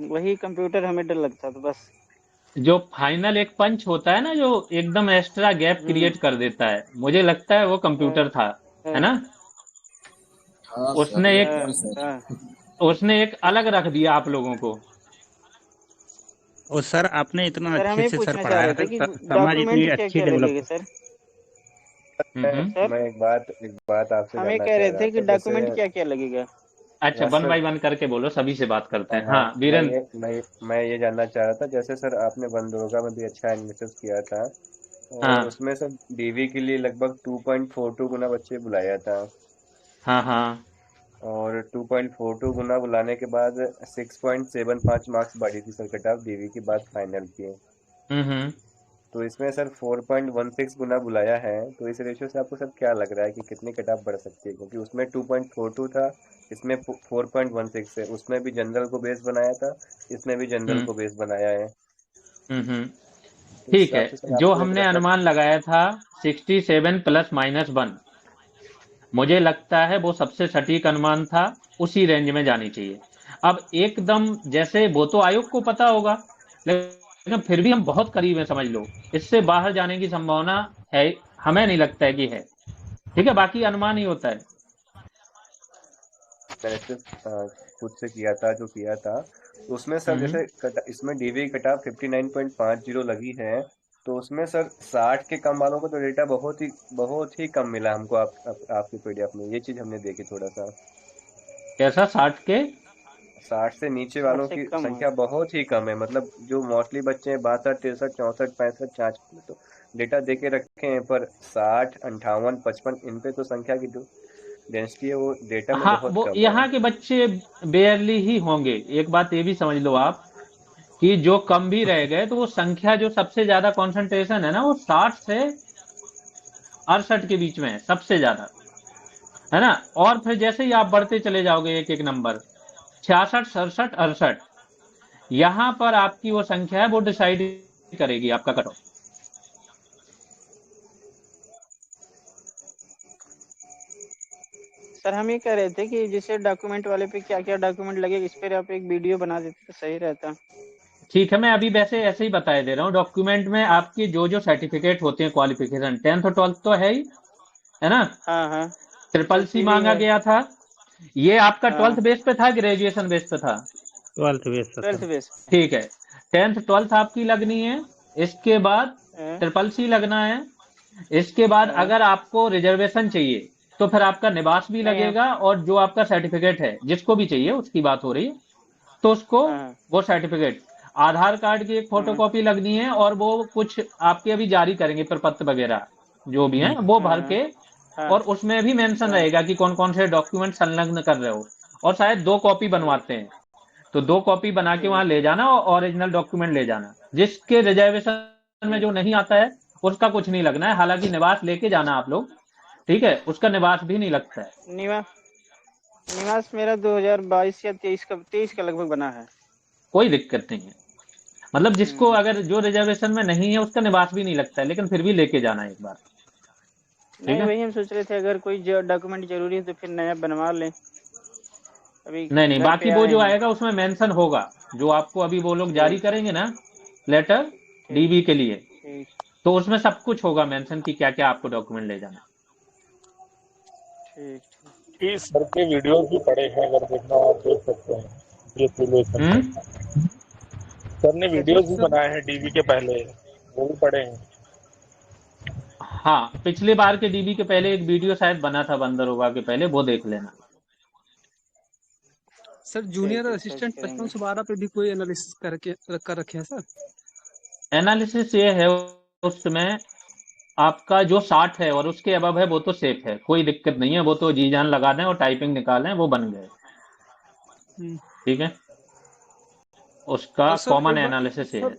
वही कंप्यूटर हमें डर लगता था बस। जो फाइनल एक पंच होता है ना, जो एकदम एक्स्ट्रा गैप क्रिएट कर देता है, मुझे लगता है वो कंप्यूटर था, है ना? हाँ सर, उसने एक एकदम सर। उसने एक अलग रख दिया आप लोगों को। और सर आपने इतना सर अच्छे हम ये से सर पूछना चाह पढ़ाया रहे थे है, कि समाज इतनी डॉक्यूमेंट क्या अच्छी क्या डेवलप। लगेगा सर। हम्म। मैं एक बात आपसे हम ये जानना कह चाह रहे रहा थे कि था, जैसे डॉक्यूमेंट क्या क्या लगेगा। अच्छा, वन सर, बाय वन करके बोलो, सभी से बात करते हैं। हाँ, हाँ वीरेंद्र। मैं ये जानना चाह रहा था, जैसे सर आपने बंदरोगा में भी अच्छा एनालिसिस किया था, और हाँ उसमें सर डीवी के लिए लगभग 2.42 गुना बच्चे बुलाया था, हाँ हाँ। और 2.42 गुना बुलाने के बाद 6.75 मार्क्स बढ़ी थी सर कट ऑफ डीवी के बाद फाइनल की। हम्म। तो इसमें सर 4.16 गुना बुलाया है, तो इस रेशियो से आपको सर क्या लग रहा है कि कितनी कट ऑफ बढ़ सकती है? क्योंकि उसमें 2.42 था, इसमें 4.16 है, उसमें भी जनरल को बेस बनाया था, इसमें भी जनरल हम्म को बेस बनाया है। हम्म। तो इस ठीक है, हिसाब से सर जो आपको एक हमने रफर। अनुमान लगाया था 67 प्लस माइनस 1, मुझे लगता है वो सबसे सटीक अनुमान था, उसी रेंज में जानी चाहिए। अब एकदम जैसे वो तो आयोग को पता होगा, लेकिन फिर भी हम बहुत करीब हैं, समझ लो। इससे बाहर जाने की संभावना है, हमें नहीं लगता है कि है। ठीक है, बाकी अनुमान ही होता है। एनालिसिस खुद से किया था जो किया था, तो उसमें सर हम्म। जैसे इसमें डीवी कट ऑफ 59.50 लगी है, तो उसमें सर 60 के कम वालों को तो डेटा बहुत ही कम मिला हमको आपके पीडीएफ में। ये चीज हमने देखी थोड़ा सा। कैसा 60 के? 60 से नीचे 60 वालों से की कम है। संख्या बहुत ही कम है, मतलब जो मोस्टली बच्चे हैं 62 63 64 65 66 में तो डेटा दे के रखे हैं, पर 60 58 55 इन पे तो संख्या की जो डेंसिटी है वो डेटा में हाँ, बहुत वो कम है। यहाँ के बच्चे बेयरली ही होंगे। एक बात ये भी समझ लो आप, कि जो कम भी रह गए तो वो संख्या, जो सबसे ज्यादा कंसंट्रेशन है ना, वो 60 से 68 के बीच में है, सबसे ज्यादा, है ना? और फिर जैसे ही आप बढ़ते चले जाओगे एक एक नंबर, 66 67 68, यहां पर आपकी वो संख्या है, वो डिसाइड करेगी आपका कट ऑफ। सर हम ये कह रहे थे कि जैसे डॉक्यूमेंट वाले पे क्या क्या डॉक्यूमेंट लगे, इस पर आप एक वीडियो बना देते तो सही रहता। ठीक है, मैं अभी वैसे ऐसे ही बताए दे रहा हूँ। डॉक्यूमेंट में आपकी जो जो सर्टिफिकेट होते हैं, क्वालिफिकेशन 10th और 12th तो है ही, है ना? हाँ हाँ ट्रिपल सर, सी सीवी मांगा है। गया था। ये आपका हाँ 12th बेस पे था, ग्रेजुएशन बेस पे था? 12th बेस था 12th सर। बेस। ठीक है, 10th 12th आपकी लगनी है। इसके बाद हाँ ट्रिपल सी लगना है। इसके बाद हाँ। अगर आपको रिजर्वेशन चाहिए तो फिर आपका निवास भी नहीं लगेगा, और जो आपका सर्टिफिकेट है, जिसको भी चाहिए, उसकी बात हो रही है, तो उसको हाँ वो सर्टिफिकेट, आधार कार्ड की एक हाँ फोटोकॉपी लगनी है, और वो कुछ आपके अभी जारी करेंगे प्रपत्र वगैरह जो भी हैं, वो भर हाँ के, हाँ और उसमें भी मेंशन हाँ रहेगा कि कौन कौन से डॉक्यूमेंट संलग्न कर रहे हो। और शायद 2 कॉपी ठीक बनवाते हैं, तो 2 कॉपी बना के वहां ठीक ले जाना, और ओरिजिनल डॉक्यूमेंट ले जाना। जिसके रिजर्वेशन में ठीक जो नहीं आता है, उसका कुछ नहीं लगना है। हालांकि निवास लेके जाना आप लोग, ठीक है, उसका निवास भी नहीं लगता है। निवास मेरा 2022 या 23 का लगभग बना है। कोई दिक्कत नहीं है, मतलब जिसको, अगर जो रिजर्वेशन में नहीं है, उसका निवास भी नहीं लगता है, लेकिन फिर भी लेके जाना एक बार। ठीक नहीं, है। वही हम सोच रहे थे अगर कोई डॉक्यूमेंट जरूरी है तो फिर नया बनवा लें, अभी नहीं नहीं, घर पे बाकी वो आए जो हैं। आएगा उसमें मेंशन होगा, जो आपको अभी वो लोग जारी ठीक करेंगे ना, लेटर ठीक डीबी के लिए, ठीक तो उसमें सब कुछ होगा मेंशन कि क्या क्या आपको डॉक्यूमेंट ले जाना। ठीक। कि सर के वीडियो भी पड़े हैं, अगर देखना हो आप देख सकते हैं। ये सिमुलेशन का सर ने वीडियोस भी बनाए हैं डीवी के पहले, वो भी पड़े हैं। हाँ, पिछली बार के डीबी के पहले एक वीडियो शायद बना था बंदरोगा के पहले, वो देख लेना। सर जूनियर सर्च असिस्टेंट करेंगे। 5512 पे भी कोई एनालिसिस करके कर रखे हैं सर? एनालिसिस ये है उसमें आपका जो 60 है और उसके अबव है वो तो सेफ है, कोई दिक्कत नहीं है, वो तो जी जान लगा दें और टाइपिंग निकालें, वो बन गए। हम्म। ठीक है, उसका और सर कॉमन एक बार एनालिसिस ये है।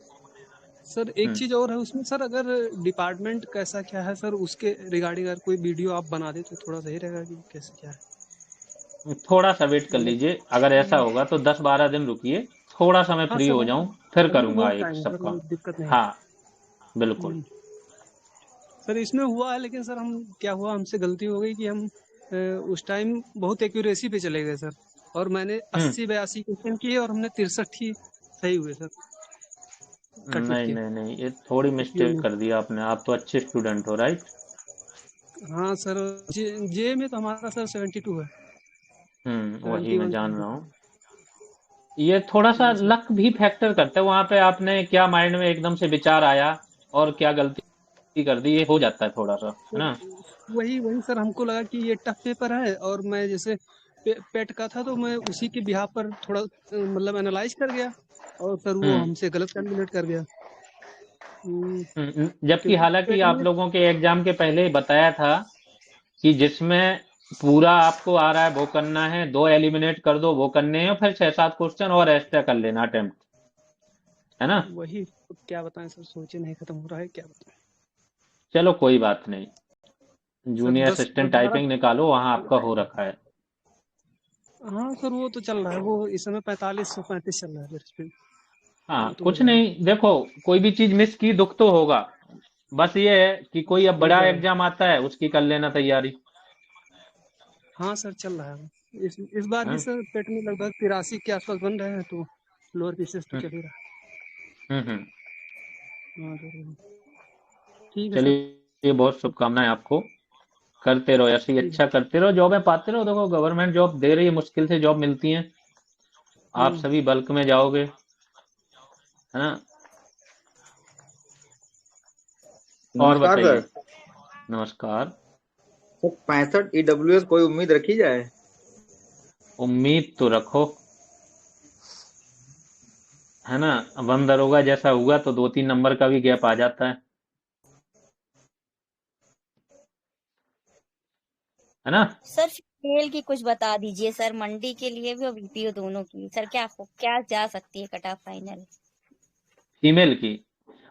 सर एक चीज और है उसमें सर, अगर डिपार्टमेंट कैसा क्या है सर उसके रिगार्डिंग अगर कोई वीडियो आप बना दे तो थोड़ा सही रहेगा कि कैसे क्या है। थोड़ा सा वेट कर मतलब लीजिए, अगर ऐसा होगा तो 10-12 दिन रुकिए, थोड़ा सा मैं हाँ फ्री सर, हो जाऊं फिर अभी तो करूंगा बहुत एक टाइम है सर, सबका। वो दिक्कत नहीं है। हाँ बिल्कुल। सर इसमें हुआ है, लेकिन सर हम क्या हुआ, हमसे गलती हो गई कि हम उस टाइम बहुत एक्यूरेसी पे चले गए सर, और मैंने 80-82 क्वेश्चन किए और हमने 63 ही सही हुए सर, कट पिट नहीं के। नहीं नहीं, ये थोड़ी मिस्टेक कर दिया आपने, आप तो अच्छे स्टूडेंट हो राइट। हाँ सर, जे में तो हमारा सर 72 है, वही मैं 71 जान रहा समथिंग। हूँ। ये थोड़ा सा हाँ सर, लक भी फैक्टर करता है, वहां पे आपने क्या माइंड में एकदम से विचार आया और क्या गलती कर दी, ये हो जाता है थोड़ा सा, है ना। वही वही सर, हमको लगा कि ये टफ पेपर है, और मैं जैसे पेट का था तो मैं उसी के बिहाफ पर थोड़ा मतलब एनालाइज कर गया, और सर वो हम्म हमसे गलत कैलकुलेट कर गया। जबकि क्योंकि हालांकि पेट आप में लोगों के एग्जाम के पहले ही बताया था कि जिसमें पूरा आपको आ रहा है वो करना है, 2 एलिमिनेट कर दो वो करने हैं, फिर 6-7 क्वेश्चन और एक्स्ट्रा कर लेना अटेम्प्ट, है ना। वही तो क्या बताएं सर, सोचे नहीं खत्म हो रहा है, क्या बताएं चलो कोई बात नहीं, सर। Junior 10 assistant 12। टाइपिंग निकालो, वहां आपका हो रखा है। हाँ सर वो तो चल रहा है, वो इस समय 45 से 35 चल रहा है मेरे पे, वो हाँ तो हो कुछ जाएगा। नहीं, देखो कोई भी चीज मिस की दुख तो होगा, बस ये है कि कोई अब हो बड़ा जाएगा। एग्जाम आता है उसकी कर लेना तैयारी। हाँ सर चल रहा है, इस बार भी हाँ? सर पेट में लगभग 83 के आसपास बन रहे हैं, तो लोअर पीसेस तो हम्म चल ही रहा हम्म। है। हाँ सर ठीक है सर। चलिए बहुत शुभकामनाएं आपको, करते रहो ऐसे ही, ठीक है। अच्छा करते रहो, जॉबें पाते रहो, देखो गवर्नमेंट जॉब दे रही है, मुश्किल से जॉब मिलती है, आप सभी बल्क में जाओगे, है ना। और नमस्कार बताइए। सर। नमस्कार। सर 65 EWS कोई उम्मीद रखी जाए? उम्मीद तो रखो, है ना, वन दरोगा जैसा हुआ तो 2-3 नंबर का भी गैप आ जाता है ना। सर फीमेल की कुछ बता दीजिए सर, मंडी के लिए भी और बीपीओ दोनों की सर, क्या जा सकती है कट ऑफ फाइनल? फीमेल की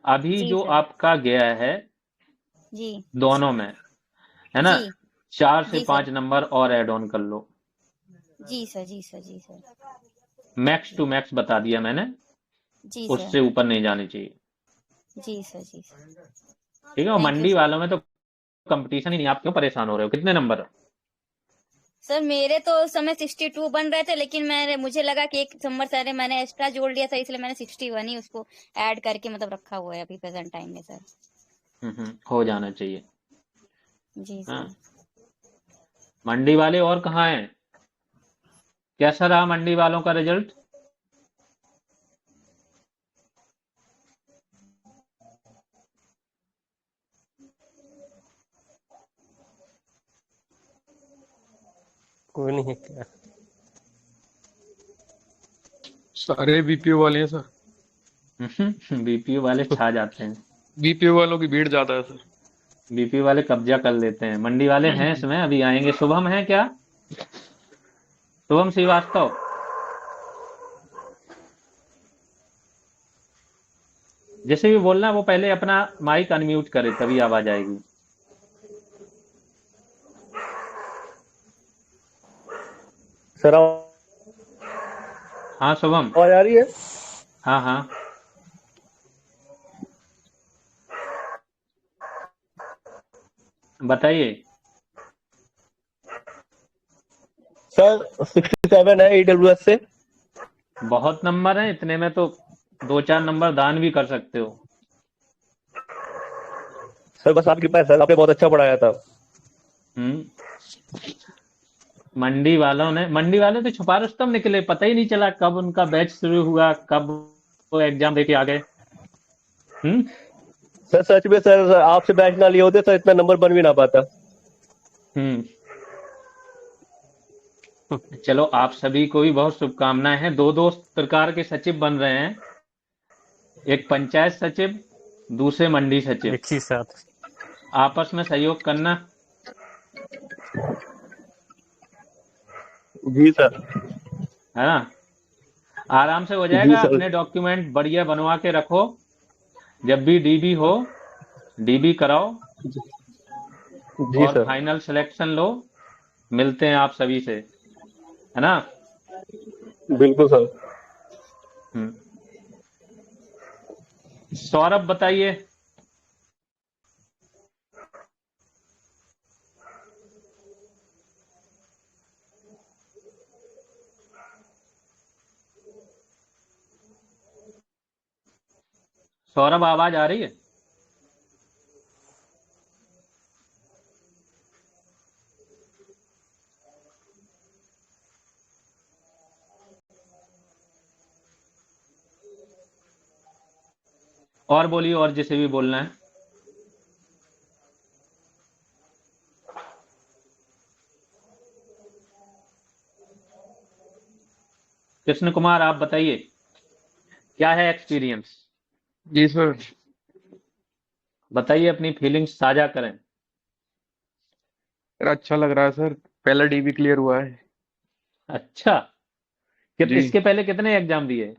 अभी जी जो सर। आपका गया है जी दोनों में, है ना, जी 4 से जी सर। 5 नंबर और ऐड ऑन कर लो। जी सर जी सर जी सर। मैक्स टू मैक्स बता दिया मैंने, जी उससे सर ऊपर नहीं जानी चाहिए। जी सर जी सर। ठीक है, और थैंक यू मंडी सर। वालों में तो कंपटीशन ही नहीं, आप क्यों परेशान हो रहे हो, कितने नंबर? सर मेरे तो उस समय 62 बन रहे थे, लेकिन मुझे लगा कि एक नंबर सर मैंने एक्स्ट्रा जोड़ लिया था, इसलिए मैंने 61 ही उसको ऐड करके मतलब रखा हुआ है अभी प्रेजेंट टाइम में सर। हो जाना चाहिए। जी हाँ, सर। मंडी वाले और कहाँ हैं, कैसा रहा मंडी वालों का रिजल्ट? कोई नहीं है क्या? सारे बीपीओ वाले हैं सर। बीपीओ वाले छा जाते हैं, बीपीओ वालों की भीड़ ज्यादा है सर। बीपीओ वाले कब्जा कर लेते हैं, मंडी वाले हैं इसमें, अभी आएंगे। शुभम है क्या, शुभम श्रीवास्तव? जैसे भी बोलना वो पहले अपना माइक अनम्यूट करे तभी आवाज आएगी। सर हाँ शुभम। आवाज आ रही है? हाँ हाँ बताइए। सर 67 है AWS से। बहुत नंबर है, इतने में तो 2-4 नंबर दान भी कर सकते हो। सर बस आपकी कृपा है सर, आपने बहुत अच्छा पढ़ाया था। मंडी वाले तो छुपा रुस्तम निकले, पता ही नहीं चला कब उनका बैच शुरू हुआ, कब वो एग्जाम देके आ गए। सर सच में सर आपसे बैच ना लिए होते सर इतना नंबर बन भी ना पाता। चलो आप सभी को भी बहुत शुभकामनाएं हैं। दो प्रकार के सचिव बन रहे हैं, एक पंचायत सचिव, दूसरे मंडी सचिव। एक ही साथ। आपस में सहयोग करना। जी सर। है ना, आराम से हो जी जाएगा। सर। अपने डॉक्यूमेंट बढ़िया बनवा के रखो, जब भी डीबी हो डीबी कराओ जी और सर। फाइनल सिलेक्शन लो। मिलते हैं आप सभी से, है ना। बिल्कुल सर। सौरभ बताइए। सौरभ आवाज आ रही है? और बोलिए, और जिसे भी बोलना है। कृष्ण कुमार आप बताइए, क्या है एक्सपीरियंस? जी सर। बताइए, अपनी फीलिंग्स साझा करें। सर अच्छा लग रहा है सर, पहला डीबी क्लियर हुआ है। अच्छा, जी इसके पहले कितने एग्जाम दिए?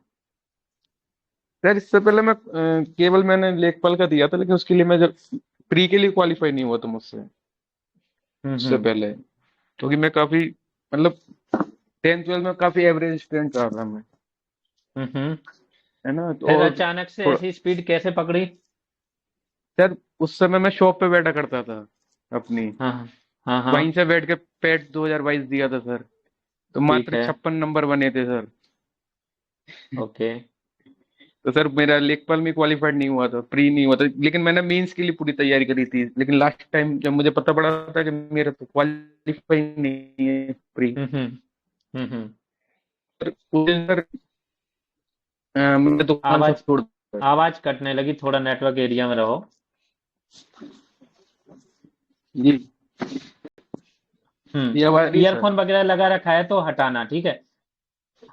सर इससे पहले मैं केवल मैंने लेखपाल का दिया था, लेकिन उसके लिए मैं जब प्री के लिए क्वालिफाई नहीं हुआ था मुझसे उससे हम्म पहले, क्योंकि मैं काफी मतलब 10th 12th में काफी एवरेज स्टूडेंट रहा था मैं, हम्म है ना। तो फिर और अचानक से थोड़ा ऐसी स्पीड कैसे पकड़ी? सर उस समय मैं शॉप पे बैठा करता था अपनी, हाँ हाँ हाँ। वहीं से बैठ के पेट 2022 दिया था सर, तो ठीक मात्र है। 56 नंबर बने थे सर। ओके। तो सर मेरा लेखपाल में क्वालिफाइड नहीं हुआ था, प्री नहीं हुआ था, लेकिन मैंने मेंस के लिए पूरी तैयारी करी थी। लेकिन लास्ट टाइम जब मुझे पता पड़ा था कि मेरा तो क्वालिफाई नहीं है प्री, हम्म सर उस दिन सर मुझे दुकान सब आवाज छोड़ दिया। आवाज कटने लगी, थोड़ा नेटवर्क एरिया में रहो। जी ये आवाज आ रही है सर? ईयरफोन वगैरह लगा रखा है तो हटाना, ठीक है।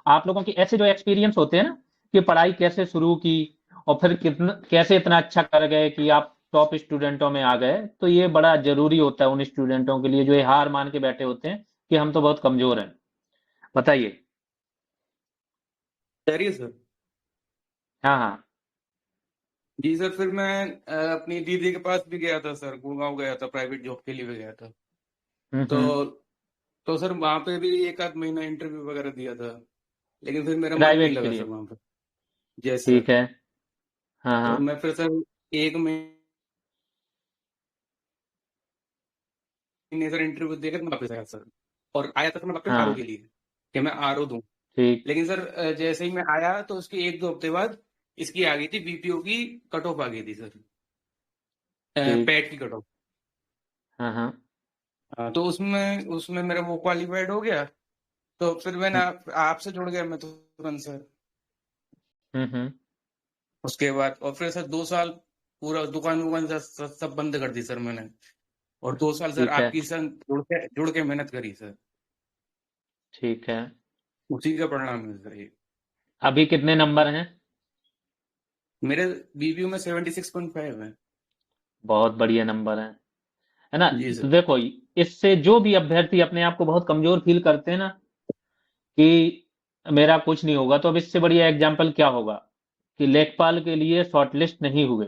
आप लोगों की ऐसे जो एक्सपीरियंस होते हैं ना, कि पढ़ाई कैसे शुरू की और फिर कितना कैसे इतना अच्छा कर गए कि आप टॉप स्टूडेंटों में आ गए, तो ये बड़ा जरूरी होता है उन स्टूडेंटों के लिए जो ये हार मान के बैठे होते हैं कि हम तो बहुत कमजोर हैं। बताइए। करिए सर। हाँ हाँ। जी सर, फिर मैं अपनी दीदी के पास भी गया था सर, गुड़गांव गया था, प्राइवेट जॉब के लिए भी गया था। हम्म तो सर वहां पे भी 1 आध महीना इंटरव्यू वगैरह दिया था, लेकिन फिर मेरा मन नहीं प्राइवेट के लगा सर लिए? वहां पे। Yes sir. ठीक है। हाँ तो हाँ मैं फिर सर 1 महीने सर इंटरव्यू देकर मैं वापस आया सर, और आया था सर मैं वापस आरओ के हाँ। लिए कि मैं आरओ दूं। ठीक लेकिन सर जैसे ही मैं आया तो उसके 1 2 हफ्ते बाद इसकी आ गई थी, बीपीओ की कट ऑफ आ गई थी सर, ठीक। पैट की कट ऑफ। हाँ हाँ। तो उसमें उसमें मेरा वो क्वालिफाइड हो गया, तो फिर मैंने आपसे जुड़ गया मैं तुरंत सर। हम्म उसके बाद और फिर सर 2 साल पूरा दुकान वुकान सब बंद कर दी सर मैंने, और 2 साल सर ठीक है। आपकी संग जुड़ के मेहनत करी सर, ठीक है। उसी का परिणाम है सर ये। अभी कितने नंबर हैं? मेरे बीबीयू में 76.5 है। बहुत बढ़िया नंबर है ना। जी तो सर। देखो, इससे जो भी अभ्यर्थी अपने आप को बहुत कमजोर फील करते हैं ना, कि मेरा कुछ नहीं होगा, तो अब इससे बढ़िया एग्जाम्पल क्या होगा कि लेखपाल के लिए शॉर्टलिस्ट नहीं हुए,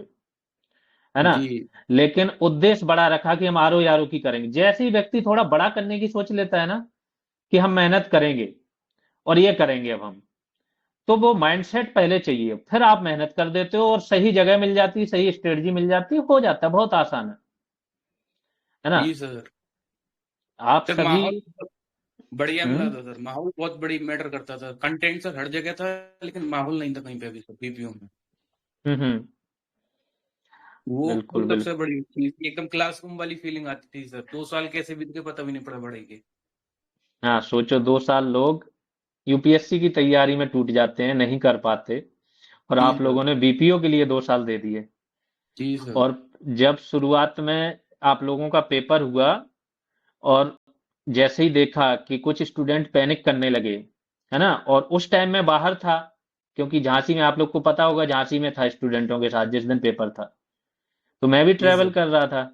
है ना। जी लेकिन उद्देश्य बड़ा रखा कि हम आरओ यारो की करेंगे। जैसे ही व्यक्ति थोड़ा बड़ा करने की सोच लेता है ना, कि हम मेहनत करेंगे और ये करेंगे अब हम, तो वो माइंडसेट पहले चाहिए, फिर आप मेहनत कर देते हो और सही जगह मिल जाती है, सही स्ट्रेटजी मिल जाती है, हो जाता है, बहुत आसान है ना। जी सर। आप सर सभी। माहौल बढ़िया मिला हम्म था सर, माहौल बहुत बड़ी मैटर करता था। कंटेंट सर हर जगह था, लेकिन माहौल नहीं था कहीं पे भी सर बीपीओ में। हम्म। वो बिल्कुल बिल्कुल। सबसे बड़ी चीज थी, एकदम क्लासरूम वाली फीलिंग आती थी सर। 2 साल कैसे बीत गए पता भी नहीं पड़ा पढ़ाई के। हाँ, सोचो 2 साल लोग यूपीएससी की तैयारी में टूट जाते हैं, नहीं कर पाते, और जी आप सर। लोगों ने बीपीओ के लिए 2 साल दे दिए। जी सर। और जब शुरुआत में आप लोगों का पेपर हुआ और जैसे ही देखा कि कुछ स्टूडेंट पैनिक करने लगे, है ना, और उस टाइम मैं बाहर था, क्योंकि झांसी में आप लोग को पता होगा, झांसी में था स्टूडेंटों के साथ जिस दिन पेपर था, तो मैं भी जी ट्रेवल सर। कर रहा था।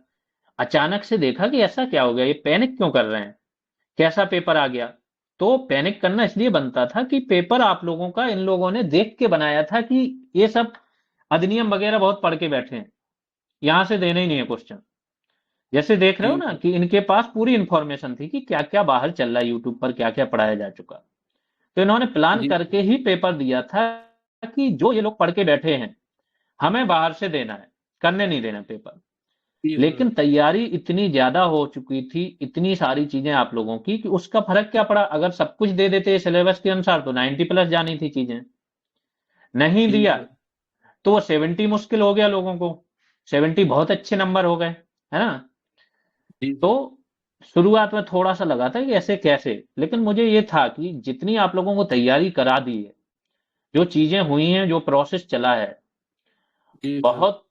अचानक से देखा कि ऐसा क्या हो गया, ये पैनिक क्यों कर रहे हैं, कैसा पेपर आ गया। तो पैनिक करना इसलिए बनता था कि पेपर आप लोगों का इन लोगों ने देख के बनाया था कि ये सब अधिनियम वगैरह बहुत पढ़ के बैठे हैं, यहां से देना ही नहीं है क्वेश्चन। जैसे देख रहे हो जी ना सर। कि इनके पास पूरी इंफॉर्मेशन थी कि क्या क्या बाहर चल रहा है, यूट्यूब पर क्या क्या पढ़ाया जा चुका। तो इन्होंने प्लान जी करके ही पेपर दिया था कि जो ये लोग पढ़ के बैठे हैं हमें बाहर से देना है, करने नहीं देना पेपर। जी लेकिन सर। तैयारी इतनी ज्यादा हो चुकी थी, इतनी सारी चीजें आप लोगों की, कि उसका फर्क क्या पड़ा। अगर सब कुछ दे देते सिलेबस के अनुसार तो 90 प्लस जानी थी चीजें, नहीं जी दिया सर। तो वो 70 मुश्किल हो गया लोगों को। 70 बहुत अच्छे नंबर हो गए, है ना। जी तो सर। शुरुआत में थोड़ा सा लगा था कि ऐसे कैसे, लेकिन मुझे ये था कि जितनी आप लोगों को तैयारी करा दी है, जो चीजें हुई हैं, जो प्रोसेस चला है, जी सर। बहुत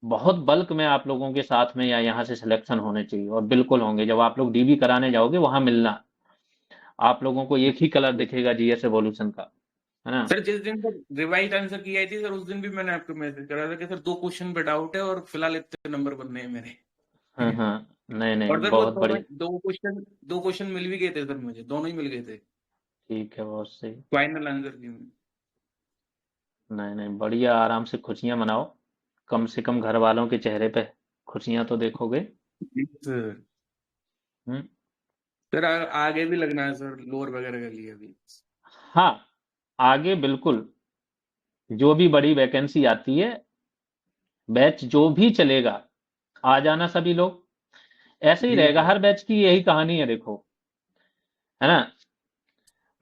बहुत बल्क में आप लोगों के साथ में या यहाँ से सिलेक्शन होने चाहिए, और बिल्कुल होंगे। जब आप लोग डीबी कराने जाओगे वहां मिलना, आप लोगों को एक ही कलर दिखेगा जीएस एवोल्यूशन का, है ना। सर जिस दिन सर रिवाइज आंसर की आई थी सर, उस दिन भी मैंने आपको मैसेज करा था कि सर 2 क्वेश्चन पे डाउट है और फिलहाल इतने नंबर बनने हैं मेरे। हाँ हाँ, नहीं और नहीं, सर वो बहुत दोनों बढ़िया। 2 क्वेश्चन मिल भी गए थे सर, मुझे दोनों ही मिल गए थे ठीक है, बहुत सही। फाइनल आंसर की। नहीं नहीं, बढ़िया, आराम से खुशियां मनाओ। कम से कम घर वालों के चेहरे पे खुशियां तो देखोगे। जी सर। हम्म। सर आगे भी लगना है सर, लोअर वगैरह के लिए अभी। हाँ, आगे बिल्कुल जो भी बड़ी वैकेंसी आती है, बैच जो भी चलेगा, आ जाना सभी लोग। ऐसे ही जी रहेगा, सर। हर बैच की यही कहानी है, देखो, है ना।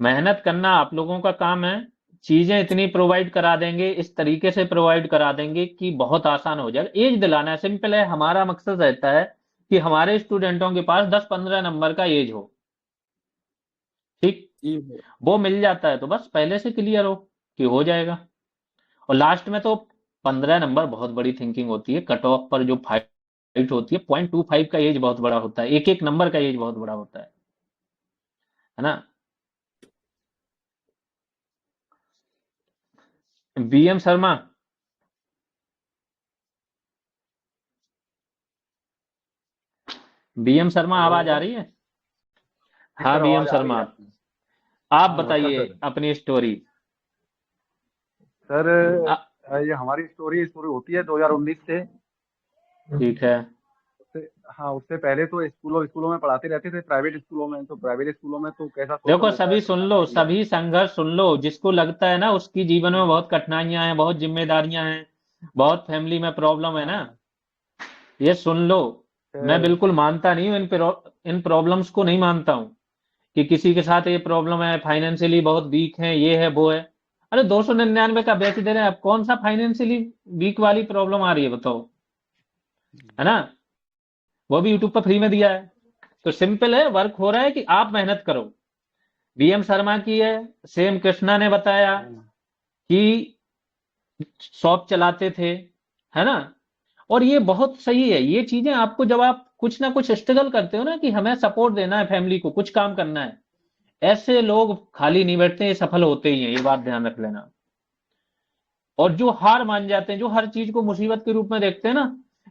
मेहनत करना आप लोगों का काम है। चीजें इतनी प्रोवाइड करा देंगे, इस तरीके से प्रोवाइड करा देंगे कि बहुत आसान हो जाएगा। एज दिलाना है, सिंपल है। हमारा मकसद रहता है कि हमारे स्टूडेंटों के पास 10-15 नंबर का एज हो, ठीक। जी सर। वो मिल जाता है तो बस पहले से क्लियर हो कि हो जाएगा। और लास्ट में तो 15 नंबर बहुत बड़ी थिंकिंग होती है। कट ऑफ पर जो फाइट होती है, 0.25 का एज बहुत बड़ा होता है, एक एक नंबर का एज बहुत बड़ा होता है ना। BM Sharma, BM Sharma, hello. आवाज आ रही है? जी हाँ सर, बीएम आवाज आ रही है शर्मा, आपकी। आप हाँ, नमस्कार बताइए सर। अपनी स्टोरी। सर, आ, ये हमारी स्टोरी शुरू होती है 2019 से। ठीक है। हाँ, उससे पहले तो स्कूलों स्कूलों में पढ़ाते रहते थे, प्राइवेट स्कूलों में। तो प्राइवेट स्कूलों में तो कैसा सोशल देखो होता है सभी तो सुन जानते लो, ही हैं। सभी संघर्ष सुन लो। जिसको लगता है ना उसकी जीवन में बहुत कठिनाइयां हैं, बहुत जिम्मेदारियां हैं, बहुत फैमिली में प्रॉब्लम है ना, हाँ ये सुन लो। मैं सर। बिल्कुल मानता नहीं हूँ इन प्रॉब्लम्स को, नहीं मानता हूँ कि किसी के साथ ये प्रॉब्लम है, फाइनेंशियली बहुत वीक है, ये है वो है। अरे 299 का बेच दे रहे हैं, अब कौन सा फाइनेंशियली वीक वाली प्रॉब्लम आ रही है बताओ, है ना। वो भी यूट्यूब पर फ्री में दिया है। तो सिंपल है, वर्क हो रहा है कि आप मेहनत करो। बीएम शर्मा की है, सेम कृष्णा ने बताया कि शॉप चलाते थे, है ना। और ये बहुत सही है, ये चीजें आपको, जब आप कुछ ना कुछ स्ट्रगल करते हो ना कि हमें सपोर्ट देना है, फैमिली को कुछ काम करना है, ऐसे लोग खाली नहीं बैठते, ये सफल होते ही हैं, ये बात ध्यान रख लेना। और जो हार मान जाते हैं, जो हर चीज को मुसीबत के रूप में देखते हैं ना,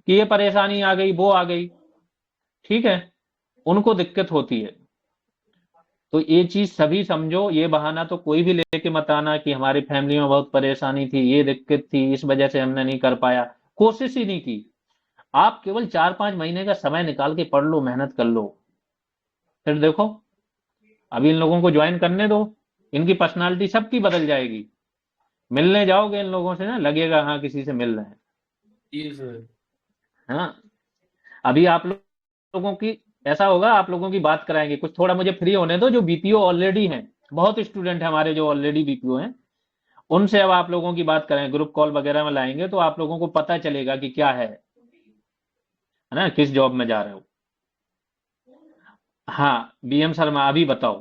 कि ये परेशानी आ गई, वो आ गई, ठीक है, उनको दिक्कत होती है। तो ये चीज सभी समझो। ये बहाना तो कोई भी लेके मत आना कि हमारी फैमिली में बहुत परेशानी थी, ये दिक्कत थी, इस वजह से हमने नहीं कर पाया, कोशिश ही नहीं की। आप केवल 4-5 महीने का समय निकाल के पढ़ लो, मेहनत कर लो, फिर देखो। अभी इन लोगों को ज्वाइन करने दो, इनकी पर्सनालिटी सबकी बदल जाएगी। मिलने जाओगे इन लोगों से ना, लगेगा हाँ किसी से मिल रहे हैं। जी सर। हाँ, अभी आप लोगों की ऐसा होगा, आप लोगों की बात कराएंगे। कुछ थोड़ा मुझे फ्री होने दो। जो बीपीओ ऑलरेडी हैं, बहुत स्टूडेंट हैं हमारे जो ऑलरेडी बीपीओ हैं, उनसे अब आप लोगों की बात करें, ग्रुप कॉल वगैरह में लाएंगे तो आप लोगों को पता चलेगा कि क्या है ना, किस जॉब में जा रहे हो। हाँ बीएम शर्मा, अभी बताओ।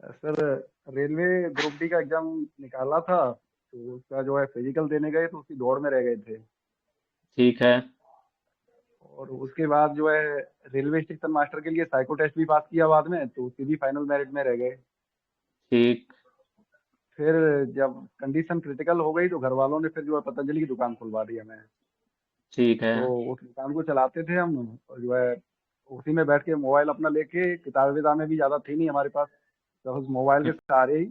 सर, रेलवे ग्रुप डी का एग्जाम निकाला था, तो उसका जो है फिजिकल देने गए तो उसकी दौड़ में रह गए थे। ठीक है। और उसके बाद जो है रेलवे स्टेशन मास्टर के लिए साइको टेस्ट भी पास किया बाद में, तो उसकी भी फाइनल मेरिट में रह गए। ठीक। फिर जब कंडीशन क्रिटिकल हो गई तो घर वालों ने फिर जो है पतंजलि की दुकान खुलवा दी हमें। ठीक है। तो उस दुकान को चलाते थे हम, और जो है उसी में बैठ के मोबाइल अपना लेके, किताबें विताबें भी ज़्यादा थी नहीं हमारे पास, तो उस मोबाइल के सहारे ही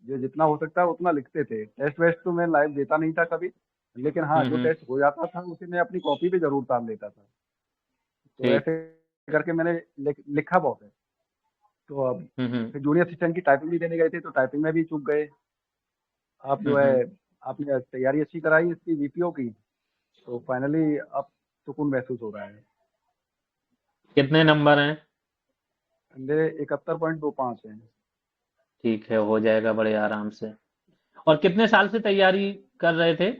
जो जितना हो सकता है उतना लिखते थे। टेस्ट वेस्ट तो मैं लाइव देता नहीं था कभी, लेकिन हाँ जो हम्म। टेस्ट हो जाता था उसे मैं अपनी कॉपी पे जरूर उतार लेता था। तो ठीक। ऐसे करके मैंने लिखा बहुत है। तो अब हम्म। फिर जूनियर असिस्टेंट की टाइपिंग भी देने गए थे, तो टाइपिंग में भी चूक गए। आप जो है आपने तैयारी अच्छी कराई इसकी वीपीओ की, तो फाइनली अब सुकून महसूस हो रहा है। कितने नंबर हैं? मेरे 71.25 हैं। ठीक है, हो जाएगा बड़े आराम से। और कितने साल से तैयारी कर रहे थे?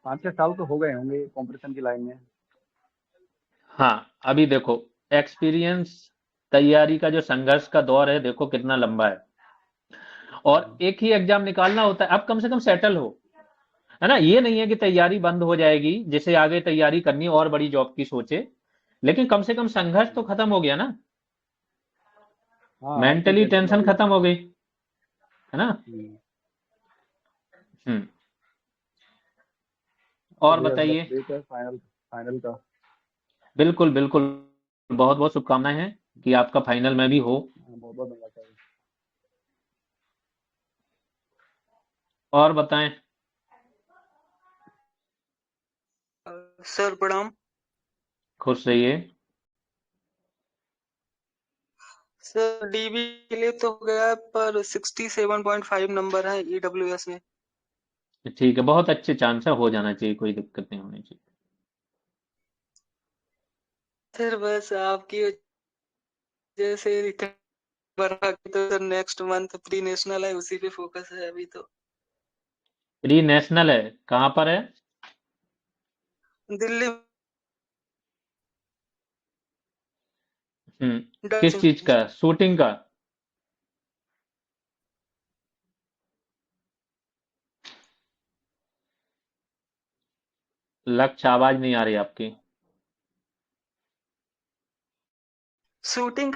5-6 साल तो हो गए होंगे कंपटीशन की लाइन में। हाँ, अभी देखो एक्सपीरियंस, तैयारी का जो संघर्ष का दौर है देखो कितना लंबा है, और एक ही एग्जाम निकालना होता है। अब कम से कम सेटल हो, है ना। ये नहीं है कि तैयारी बंद हो जाएगी, जिसे आगे तैयारी करनी और बड़ी जॉब की सोचे, लेकिन कम से कम संघर्ष तो खत्म हो गया ना, हाँ अब तो मेंटली टेंशन टेंशन वाली खत्म हो गई, है ना। हम्म। और चलिए अब बस बताइए। वेट है फाइनल फाइनल का। बिल्कुल बिल्कुल, बहुत बहुत शुभकामनाएं हैं कि आपका फाइनल में भी हो। बहुत बहुत धन्यवाद। और बताएं। सर प्रणाम। खुश रहिए। सर डीबी के लिए तो हो गया, पर 67.5 नंबर है ईडब्ल्यूएस में। ठीक है, बहुत अच्छे चांस है, हो जाना चाहिए, कोई दिक्कत नहीं होनी चाहिए। सर बस आपकी वजह से इतना बना के, तो sir next month pre national है, उसी पे फोकस है अभी तो। प्री नेशनल है, कहाँ पर है? दिल्ली। किस चीज का? शूटिंग का? लक्ष्य, आवाज नहीं आ रही आपकी। शूटिंग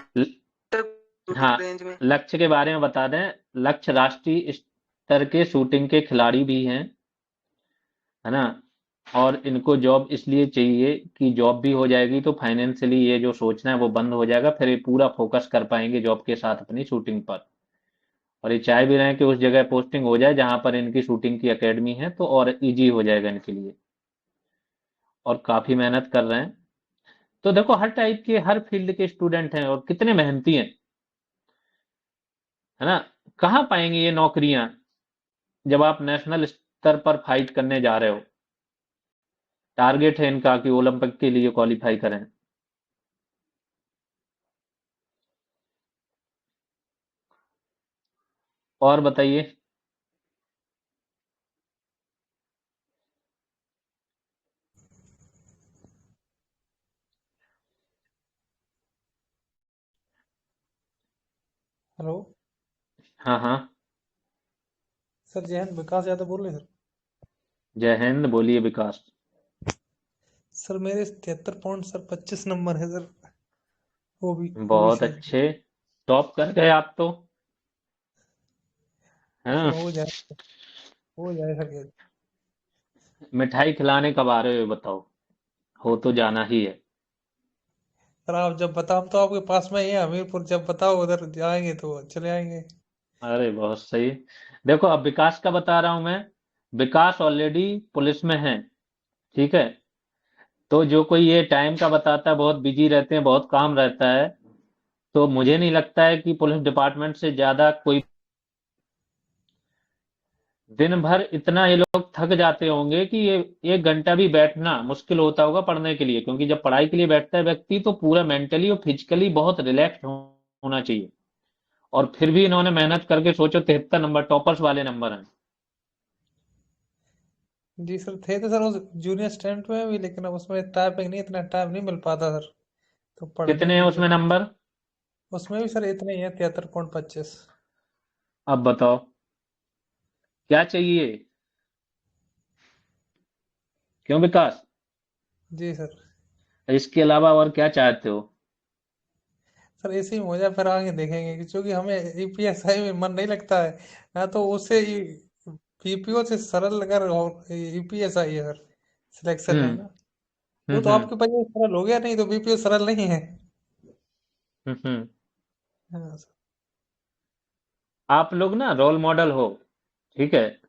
हाँ, रेंज में। लक्ष्य के बारे में बता दें। लक्ष्य राष्ट्रीय स्तर के शूटिंग के खिलाड़ी भी हैं, है ना। और इनको जॉब इसलिए चाहिए कि जॉब भी हो जाएगी तो फाइनेंशियली ये जो सोचना है वो बंद हो जाएगा, फिर ये पूरा फोकस कर पाएंगे जॉब के साथ अपनी शूटिंग पर। और ये चाह भी रहे हैं कि उस जगह पोस्टिंग हो जाए जहां पर इनकी शूटिंग की एकेडमी है, तो और इजी हो जाएगा इनके लिए, और काफी मेहनत कर रहे हैं। तो देखो हर टाइप के, हर फील्ड के स्टूडेंट हैं और कितने मेहनती हैं, है ना। कहाँ पाएंगे ये नौकरियां जब आप नेशनल स्तर पर फाइट करने जा रहे हो। टारगेट है इनका कि ओलंपिक के लिए क्वालिफाई करें। और बताइए। हेलो हाँ हाँ। सर, जय हिंद। विकास यादव बोल रहे हैं जय हिंद, बोलिए विकास। सर। मेरे 73 पॉइंट सर 25 नंबर है सर। वो भी बहुत शायद अच्छे, टॉप कर गए आप तो, है सर ना। हो जाए सर। मिठाई खिलाने कब आ रहे हो बताओ, हो तो जाना ही है। सर आप जब बताओ, हम तो आपके पास में ही है हमीरपुर, जब बताओ उधर जाएंगे तो चले आएंगे। अरे बहुत सही। देखो अब विकास का बता रहा हूं मैं। विकास ऑलरेडी पुलिस में है, ठीक है। तो जो कोई ये टाइम का बताता है, बहुत बिजी रहते हैं, बहुत काम रहता है, तो मुझे नहीं लगता है कि पुलिस डिपार्टमेंट से ज्यादा कोई, दिन भर इतना ये लोग थक जाते होंगे कि ये 1 घंटा भी बैठना मुश्किल होता होगा पढ़ने के लिए, क्योंकि जब पढ़ाई के लिए बैठता है व्यक्ति तो पूरा मेंटली और फिजिकली बहुत रिलैक्स होना चाहिए। और फिर भी इन्होंने मेहनत करके, सोचो 73 नंबर, टॉपर्स वाले नंबर हैं। जी सर, थे तो सर उस जूनियर स्टूडेंट में भी, लेकिन अब उसमें टाइपिंग नहीं, इतना टाइम नहीं मिल पाता सर, तो पढ़ने कितने हैं के लिए। उसमें नंबर? उसमें भी सर इतने ही है, 73.25। अब बताओ क्या चाहिए। क्यों विकास? जी सर। इसके अलावा और क्या चाहते हो? सर ऐसे ही हो जाए फिर आगे देखेंगे क्योंकि हमें यूपीएसआई में मन नहीं लगता है ना, तो उससे पीपीओ से सरल अगर यूपीएसआई है सर सिलेक्शन है हम्म ना, वो तो हम्म आपके पास सरल हो गया, नहीं तो बीपीओ सरल नहीं है। हम्म। हाँ सर। आप लोग ना रोल मॉडल हो, ठीक है?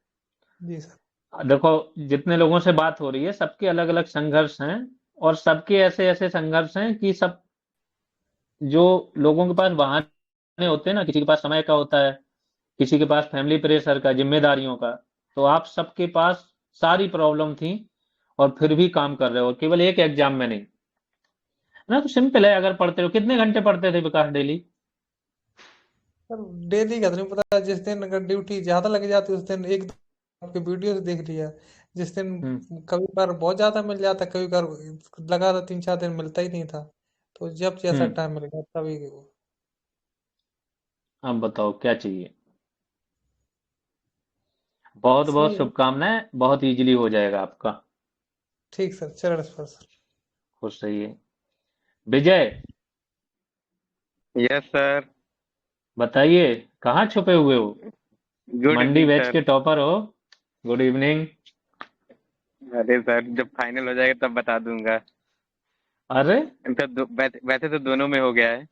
जी सर। देखो, जितने लोगों से बात हो रही है सबके अलग अलग संघर्ष हैं, और सबके ऐसे ऐसे संघर्ष हैं कि सब जो लोगों के पास बहाने होते हैं ना, किसी के पास समय का होता है, किसी के पास फैमिली प्रेशर का, जिम्मेदारियों का, तो आप सबके पास सारी प्रॉब्लम थी और फिर भी काम कर रहे हो, केवल एक एग्जाम में नहीं, है ना? तो सिंपल है, अगर पढ़ते हो, कितने घंटे पढ़ते थे विकास डेली? सर डेली का तो नहीं पता, जिस दिन अगर ड्यूटी ज्यादा लग जाती उस दिन एक दो आपके वीडियो से देख लिया, जिस दिन कभी बार बहुत ज्यादा मिल जाता, कभी बार लगा था 3-4 दिन मिलता ही नहीं था, तो जब जैसा हम्म। टाइम मिल गया तभी अब बताओ क्या चाहिए? बहुत बहुत सही। शुभकामनाएं, बहुत इजीली हो जाएगा आपका। ठीक सर, चरण स्पर्श। खुश रहिए। विजय, यस सर। बताइए, कहाँ छुपे हुए हो? गुड मंडी इवनिंग बैच सर। के टॉपर हो। Good evening. अरे सर जब फाइनल हो जाएगा तब बता दूंगा। अरे वैसे तो दोनों में हो गया है।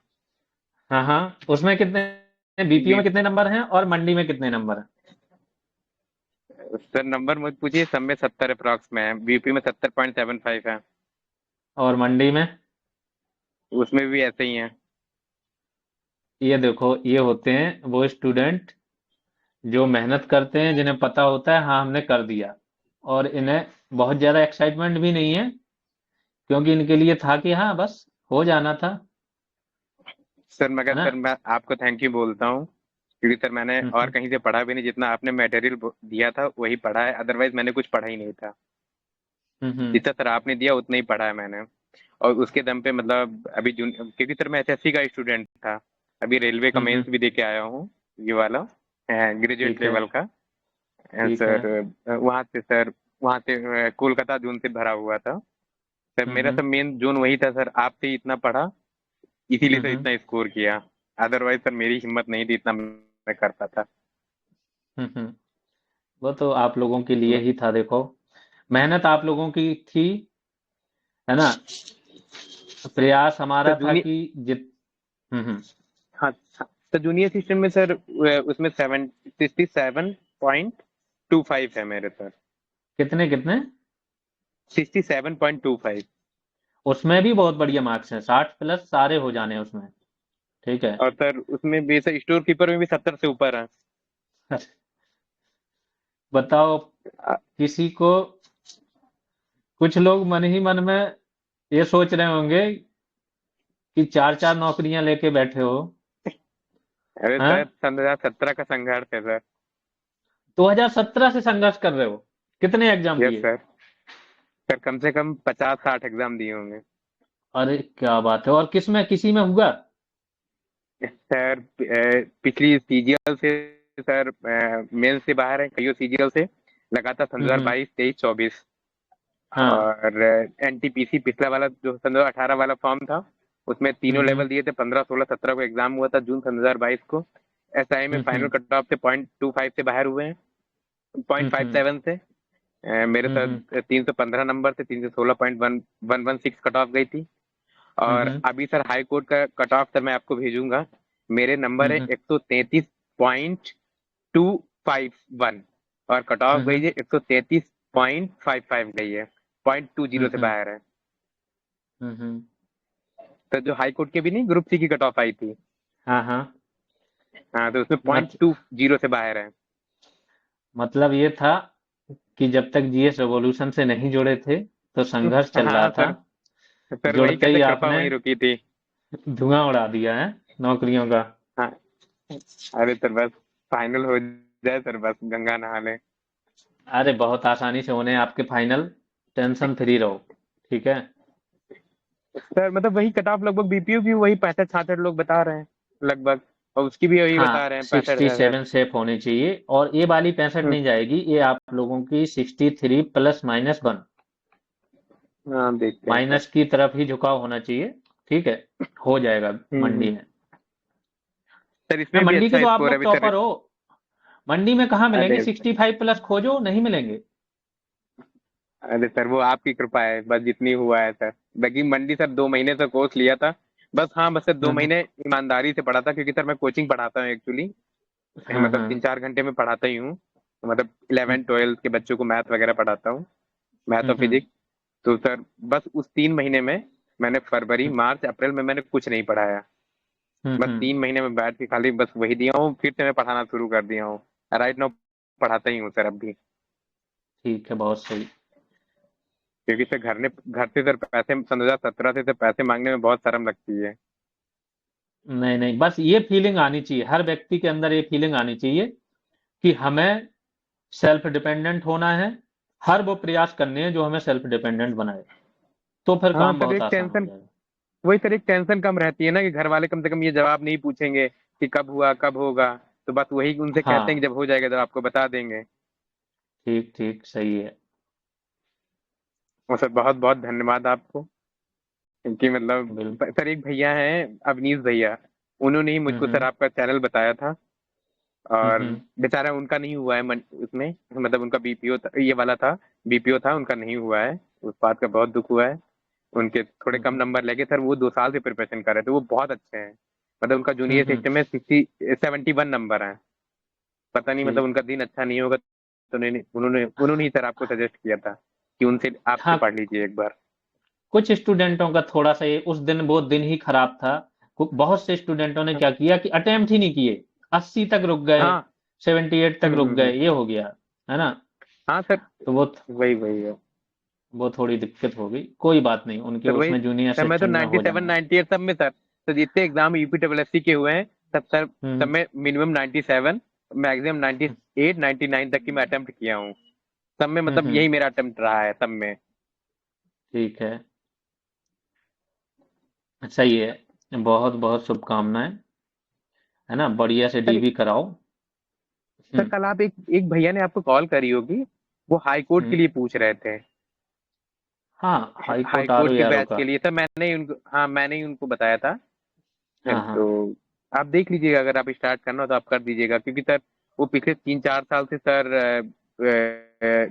हाँ हाँ, उसमें कितने, बीपीओ में कितने नंबर हैं और मंडी में कितने नंबर हैं? सर नंबर मत पूछिए, सब में 70 अप्रॉक्स में है, बीपी में 70.75 है। और मंडी में? उसमें भी ऐसे ही है। ये देखो, ये होते हैं वो स्टूडेंट जो मेहनत करते हैं, जिन्हें पता होता है हाँ हमने कर दिया, और इन्हें बहुत ज्यादा एक्साइटमेंट भी नहीं है, क्योंकि इनके लिए था कि हाँ बस हो जाना था, सर है मगर ना? सर मैं आपको थैंक यू बोलता हूँ, क्योंकि सर मैंने और कहीं से पढ़ा भी नहीं, जितना आपने मटेरियल दिया था वही पढ़ा है, अदरवाइज मैंने कुछ पढ़ा ही नहीं था। जितना सर आपने दिया उतना ही पढ़ा है मैंने, और उसके दम पे मतलब अभी क्योंकि सर मैं एसएससी का स्टूडेंट था, अभी रेलवे का मेंस भी दे के आया हूँ, ये वाला ग्रेजुएट ठीक है, लेवल का। ठीक है। सर वहाँ से कोलकाता जोन से भरा हुआ था सर, मेरा सब मेन जोन वही था सर, आपसे इतना पढ़ा इसीलिए सर इतना स्कोर किया, अदरवाइज सर मेरी हिम्मत नहीं थी इतना मैं कर पाता। वो तो आप लोगों के लिए ही था, देखो मेहनत आप लोगों की थी, है ना? प्रयास हमारा सर था जूनियर, कि जित हाँ सर जूनियर सिस्टम में सर उसमें 67.25 है मेरे सर। कितने कितने? 67.25। उसमें भी बहुत बढ़िया मार्क्स हैं, 60 प्लस सारे हो जाने हैं उसमें, ठीक है। और सर उसमें भी सर स्टोर कीपर में भी 70 से ऊपर है। बताओ, किसी को, कुछ लोग मन ही मन में ये सोच रहे होंगे कि 4-4 नौकरियां लेके बैठे हो। अरे हाँ, सर 2017 का संघर्ष है सर। 2017 से संघर्ष कर रहे हो? कितने एग्जाम यस दिए? सर। सर कम से कम 50-60 एग्जाम दिए होंगे। अरे क्या बात है, और किस में, किसी में हुआ? सर पिछली सीजीएल से सर मेंस से बाहर है, कईयों सीजीएल से लगातार सन 2022, 23, 24। हाँ। और एनटीपीसी पिछला वाला जो सन 2018 वाला फॉर्म था उसमें तीनों लेवल दिए थे, 15, 16, 17 को एग्जाम हुआ था जून सन 2022 को। एसआई में फाइनल कट ऑफ से 0.25 से बाहर हुए हैं, 0.57 से। मेरे साथ 315 नंबर से 316.116 कट ऑफ गई थी। और अभी सर हाई कोर्ट का कट ऑफ सर मैं आपको भेजूंगा, मेरे नंबर है 133.251 और कट ऑफ गई है 133.55 गई है, 0.20 से बाहर है। तो जो हाई कोर्ट के भी नहीं ग्रुप सी की कट ऑफ आई थी, हाँ हाँ, हाँ तो उसमें 0.20 से बाहर है। मतलब ये था कि जब तक जीएस रेवोल्यूशन से नहीं जुड़े थे तो संघर्ष चल रहा हाँ था, सर वही जुड़ते कहते ही कृपा आपने वही रुकी थी। धुआं उड़ा दिया है नौकरियों का। हाँ अरे सर बस फाइनल हो जाए सर, बस गंगा नहा ले। अरे बहुत आसानी से होने आपके फाइनल, टेंशन फ्री रहो, ठीक है। सर मतलब वही कट ऑफ लगभग बीपीओ की वही 65-66 लोग बता रहे हैं लगभग, और उसकी भी वही बता हाँ, रहे हैं 65,000। 67 सेफ होनी चाहिए, और ये वाली 65 नहीं जाएगी, ये आप लोगों की 63 +-1। हाँ देखते हैं सर। माइनस की तरफ ही झुकाव होना चाहिए। ठीक है, हो जाएगा मंडी में। सर इसमें भी मंडी के अच्छा तो आप स्कोर है लोग अभी टॉपर सर। हो। मंडी में कहाँ मिलेंगे? अरे 65+ खोजो, नहीं मिलेंगे। अरे सर वो आपकी कृपा है, बस जितनी हुआ है सर। बाकी मंडी सर 2 महीने से कोर्स लिया था बस। हाँ बस सर 2 महीने ईमानदारी से पढ़ा था, क्योंकि सर मैं कोचिंग पढ़ाता हूँ एक्चुअली। मतलब 3-4 घंटे में पढ़ाता ही हूँ। मतलब 11th-12th के बच्चों को मैथ वगैरह पढ़ाता हूँ, मैथ और फिजिक्स। तो सर बस उस 3 महीने में मैंने फरवरी मार्च अप्रैल में मैंने कुछ नहीं पढ़ाया। बस 3 महीने में बैठ के खाली बस वही दिया हूँ, फिर से मैं पढ़ाना शुरू कर दिया हूँ। राइट नाउ पढ़ाता ही हूँ सर अब भी। ठीक है, बहुत सही। क्योंकि सर घर से सर पैसे 2017 से सर पैसे मांगने में बहुत शर्म लगती है। नहीं नहीं, बस ये फीलिंग आनी चाहिए, हर व्यक्ति के अंदर ये फीलिंग आनी चाहिए कि हमें सेल्फ डिपेंडेंट होना है। हर वो प्रयास करने हैं जो हमें सेल्फ डिपेंडेंट बनाए, तो फिर हाँ काम सर बहुत एक आसान हो टेंशन, जाएगा। वही सर एक टेंशन कम रहती है ना, कि घर वाले कम से कम ये जवाब नहीं पूछेंगे कि कब हुआ कब होगा। तो बस वही उनसे कहते हैं कि हाँ, जब हो जाएगा तो आपको बता देंगे। ठीक ठीक, सही है। और सर बहुत बहुत धन्यवाद आपको। क्योंकि मतलब बिल्कुल। सर एक भैया हैं अवनीश भैया, उन्होंने ही मुझको सर आपका चैनल बताया था। और हम्म बेचारा उनका नहीं हुआ है उसमें, मतलब उनका बीपीओ ये वाला था, बीपीओ था, उनका नहीं हुआ है। उस बात का बहुत दुख हुआ है। उनके थोड़े कम नंबर लगे सर, वो 2 साल से प्रिपरेशन कर रहे थे, वो बहुत अच्छे हैं। मतलब उनका जूनियर सिस्टम में 71 नंबर है। पता नहीं मतलब ठीक। उनका दिन अच्छा नहीं होगा, तो उन्होंने उन्होंने ही सर आपको सजेस्ट किया था कि उनसे आपसे हाँ, पढ़ लीजिए एक बार। कुछ स्टूडेंटों का थोड़ा सा ये उस दिन वो दिन ही खराब था। बहुत से स्टूडेंटों ने क्या किया कि अटेम्प्ट ही नहीं किए, 80 तक रुक गए, हाँ 78 तक रुक गए, ये हो गया है ना। हाँ सर तो वो वही वही है वो थोड़ी दिक्कत हो गई, कोई बात नहीं, उनके सर। वही उसमें जूनियर सर मैं तो सेक्शन में हो 97 जाएंगे। 98 सब में सर। तो जितने एग्जाम यूपीडब्ल्यूएससी के हुए हैं सब में मिनिमम 97, मैक्सिमम 98 99 तक की मैं अटेम्प्ट किया हूँ। सब में मतलब हम्म, यही मेरा अटेम्प्ट रहा है सब में। ठीक है, सही है। बहुत बहुत शुभकामनाएं, है ना, बढ़िया से सर डीवी कराओ। सर हम्म कल आप एक एक भैया ने आपको कॉल करी होगी, वो हाई कोर्ट के हम्म लिए पूछ रहे थे। हाँ, high high court R O court के आर ओ बैच का। के लिए सर मैंने ही उनको बताया था। हाँ हाँ। तो आप देख लीजिएगा, अगर आप स्टार्ट करना हो तो आप कर दीजिएगा। क्योंकि सर वो पिछले 3-4 साल से सर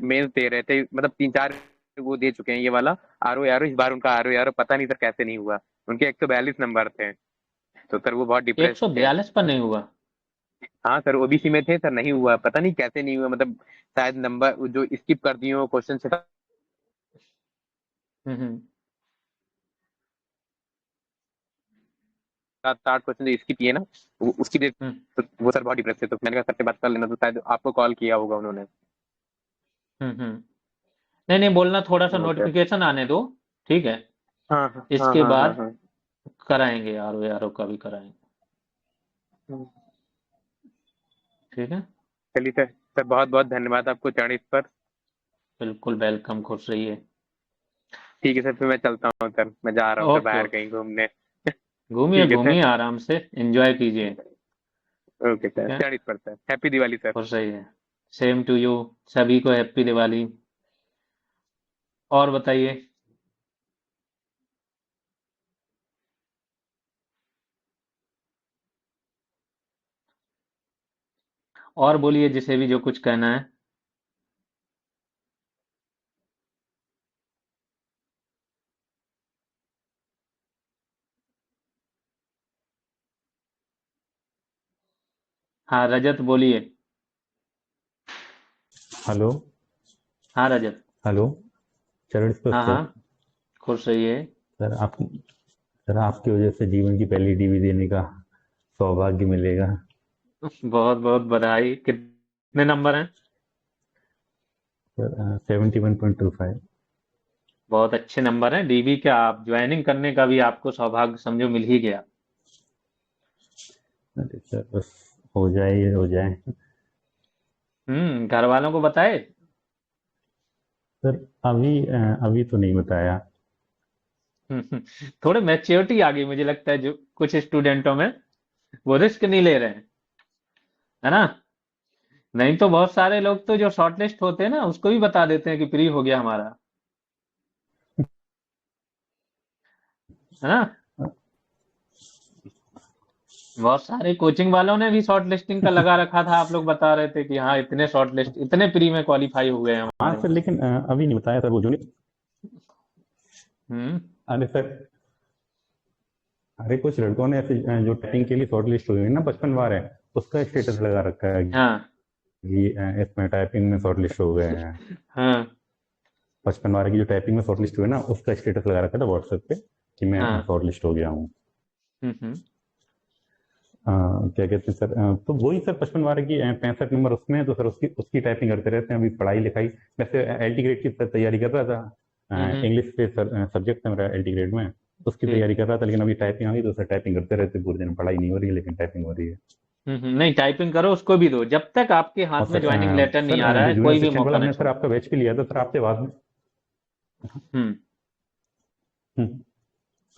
मेंस दे रहे थे, मतलब 3-4 वो दे चुके हैं ये वाला आर ओ। इस बार उनका आर ओ पता नहीं सर कैसे नहीं हुआ। उनके 142 नंबर थे, तो सर वो बहुत डिप्रेस थे। 142 पर नहीं हुआ? हाँ सर ओबीसी में थे सर, नहीं हुआ, पता नहीं कैसे नहीं हुआ। मतलब शायद नंबर जो स्किप कर दिए हो क्वेश्चन से। हम्म 7-8 क्वेश्चन जो स्किप किए ना, उसकी वजह हम्म तो वो सर बहुत डिप्रेस थे। तो मैंने कहा सर से बात कर लेना, तो शायद आपको कॉल किया होगा उन्होंने। नहीं नहीं, बोलना थोड़ा सा ओके। नोटिफिकेशन आने दो। ठीक है, हाँ हाँ हाँ इसके हाँ हाँ बाद हाँ। कराएंगे, आर ओ का भी कराएंगे। ठीक है, चलिए सर, सर बहुत बहुत धन्यवाद आपको चरण इस पर। बिल्कुल वेलकम, खुश रहिए। ठीक है सर, फिर मैं चलता हूँ सर, मैं जा रहा हूँ सर ओके बाहर ओके, कहीं घूमने। घूमिए ठीक है सर। घूमिए आराम से, एंजॉय कीजिए। ओके ठीक सर, है, चरण इस पर सर, हैप्पी दिवाली सर। खुश रहिए। सेम टू यू, सभी को हैप्पी दिवाली। और बताइए। और बोलिए, जिसे भी जो कुछ कहना है। हाँ रजत, बोलिए। हेलो। हाँ रजत। हेलो। चरण स्पर्श हाँ सर। हाँ, खुश रहिए। सर आपकी वजह से जीवन की पहली डीवी देने का सौभाग्य मिलेगा। बहुत बहुत बधाई। कितने नंबर हैं? सर 71.25। बहुत अच्छे नंबर हैं। डीबी क्या, आप ज्वाइनिंग करने का भी आपको सौभाग्य समझो मिल ही गया। अरे सर बस हो जाए, ये हो जाए। घर वालों को बताए? सर अभी तो नहीं बताया। थोड़े मैच्योरिटी आ गई मुझे लगता है, जो कुछ स्टूडेंटों में वो रिस्क नहीं ले रहे हैं, है ना। नहीं तो बहुत सारे लोग तो जो शॉर्टलिस्ट होते हैं ना, उसको भी बता देते हैं कि प्री हो गया हमारा। है ना। बहुत सारे कोचिंग वालों ने भी शॉर्ट लिस्टिंग का लगा रखा था, आप लोग बता रहे थे कि हाँ इतने शॉर्ट लिस्ट, इतने प्री में क्वालिफाई हो गए हैं हाँ हमारे। सर, लेकिन अभी नहीं बताया सर वो जूनियर। अरे सर, अरे कुछ लड़कों ने ऐसे जो टाइपिंग के लिए शॉर्ट लिस्ट हुई है ना 55 बार है, उसका स्टेटस लगा रखा है हाँ कि इसमें टाइपिंग में शॉर्ट लिस्ट हो गए हैं। हाँ 55 बार की जो टाइपिंग में शॉर्ट लिस्ट हुई है ना, उसका स्टेटस लगा रखा था व्हाट्सएप पे कि मैं हाँ। शॉर्ट लिस्ट हो गया हूँ। हम्म। क्या कहते हैं सर, तो वही सर 55 बार की 65 नंबर उसमें है, तो सर उसकी टाइपिंग करते रहते हैं। अभी पढ़ाई लिखाई, वैसे एलटी ग्रेड की सर तैयारी कर रहा था, इंग्लिश पे सर सब्जेक्ट था मेरा एलटी ग्रेड में, उसकी ठीक। तैयारी कर रहा था। लेकिन अभी टाइपिंग आ गई तो सर टाइपिंग करते रहते पूरे दिन। पढ़ाई नहीं हो रही है लेकिन टाइपिंग हो रही है। नहीं टाइपिंग करो, उसको भी दो, जब तक आपके और हाथ में सर ज्वाइनिंग लेटर नहीं सर आ रहा जो है जूनियर कोई भी असिस्टेंट मौका वाला ना हमने सर छोड़ो। आपका बैच भी लिया था सर, आपसे बाद में। हम्म,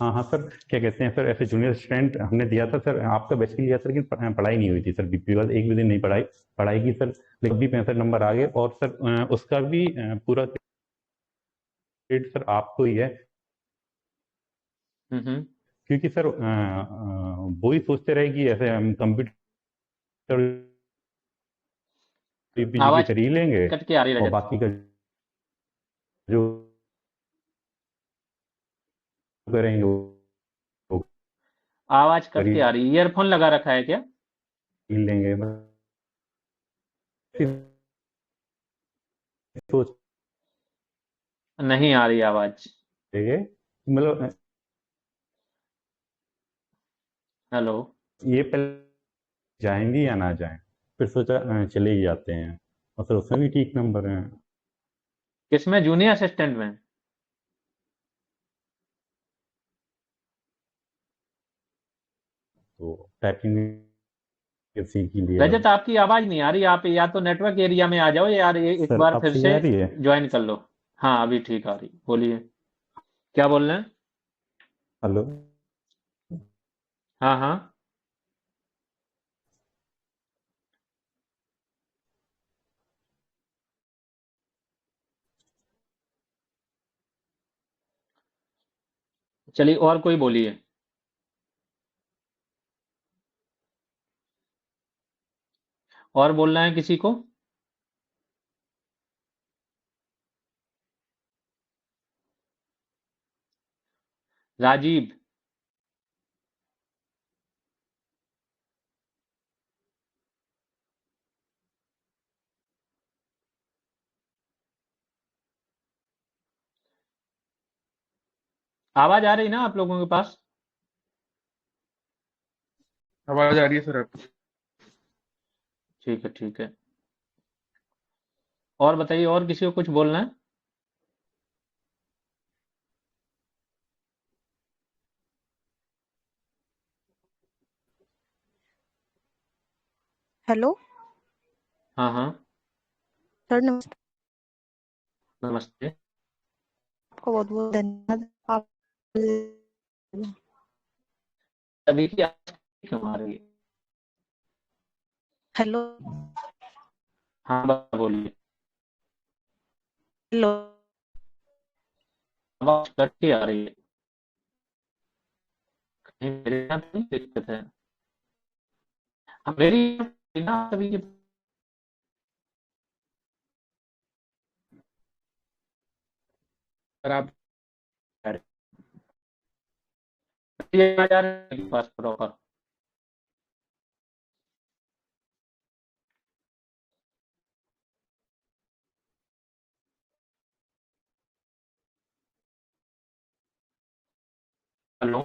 हाँ हाँ सर, क्या कहते हैं सर, ऐसे जूनियर असिस्टेंट हमने दिया था सर, आपका बैच भी लिया था, लेकिन पढ़ाई नहीं हुई थी सर। बीपी वाला एक भी दिन नहीं पढ़ाई की सर, लेकिन भी 65 नंबर आ गए। और सर उसका भी पूरा क्रेडिट सर आपको ही है, क्योंकि सर वो ही सोचते रहे कि ऐसे हम कंप्यूटर पीपीजी की आवाज कर ही लेंगे कट के आ रही है और रजत। बाकी का जो करेंगे वो आवाज कर कट ही के आ रही है, ईयरफोन लगा रखा है क्या? लेंगे। सोच नहीं आ रही आवाज। मतलब हेलो। ये पहले जाएंगे या ना जाएं, फिर सोचा चले ही जाते हैं, और सर उसमें भी ठीक नंबर हैं। किसमें? जूनियर असिस्टेंट में? तो टाइपिंग सीख ही लिया। रजत आपकी आवाज नहीं आ रही, आप या तो नेटवर्क एरिया में आ जाओ यार, एक सर बार अब फिर सही से आ रही है? ज्वाइन कर लो। हाँ अभी ठीक आ रही, बोलिए क्या बोल रहे हैं। हेलो। हाँ हाँ चलिए और कोई बोलिए। और बोलना है किसी को? राजीव। आवाज आ रही ना आप लोगों के पास? आवाज आ रही है सर आपकी। ठीक है ठीक है। और बताइए, और किसी को कुछ बोलना है? हेलो हाँ हाँ सर, नमस्ते। नमस्ते। आपका बहुत बहुत धन्यवाद। आप अभी की आवाज क्यों आ रही है? हेलो हाँ बोलिए। हेलो आवाज कट के आ रही है, कहीं मेरे यहाँ तो नहीं दिक्कत है? हाँ, मेरी ना अभी सर आप ये आ जा रहे हैं पास प्रॉपर। हेलो।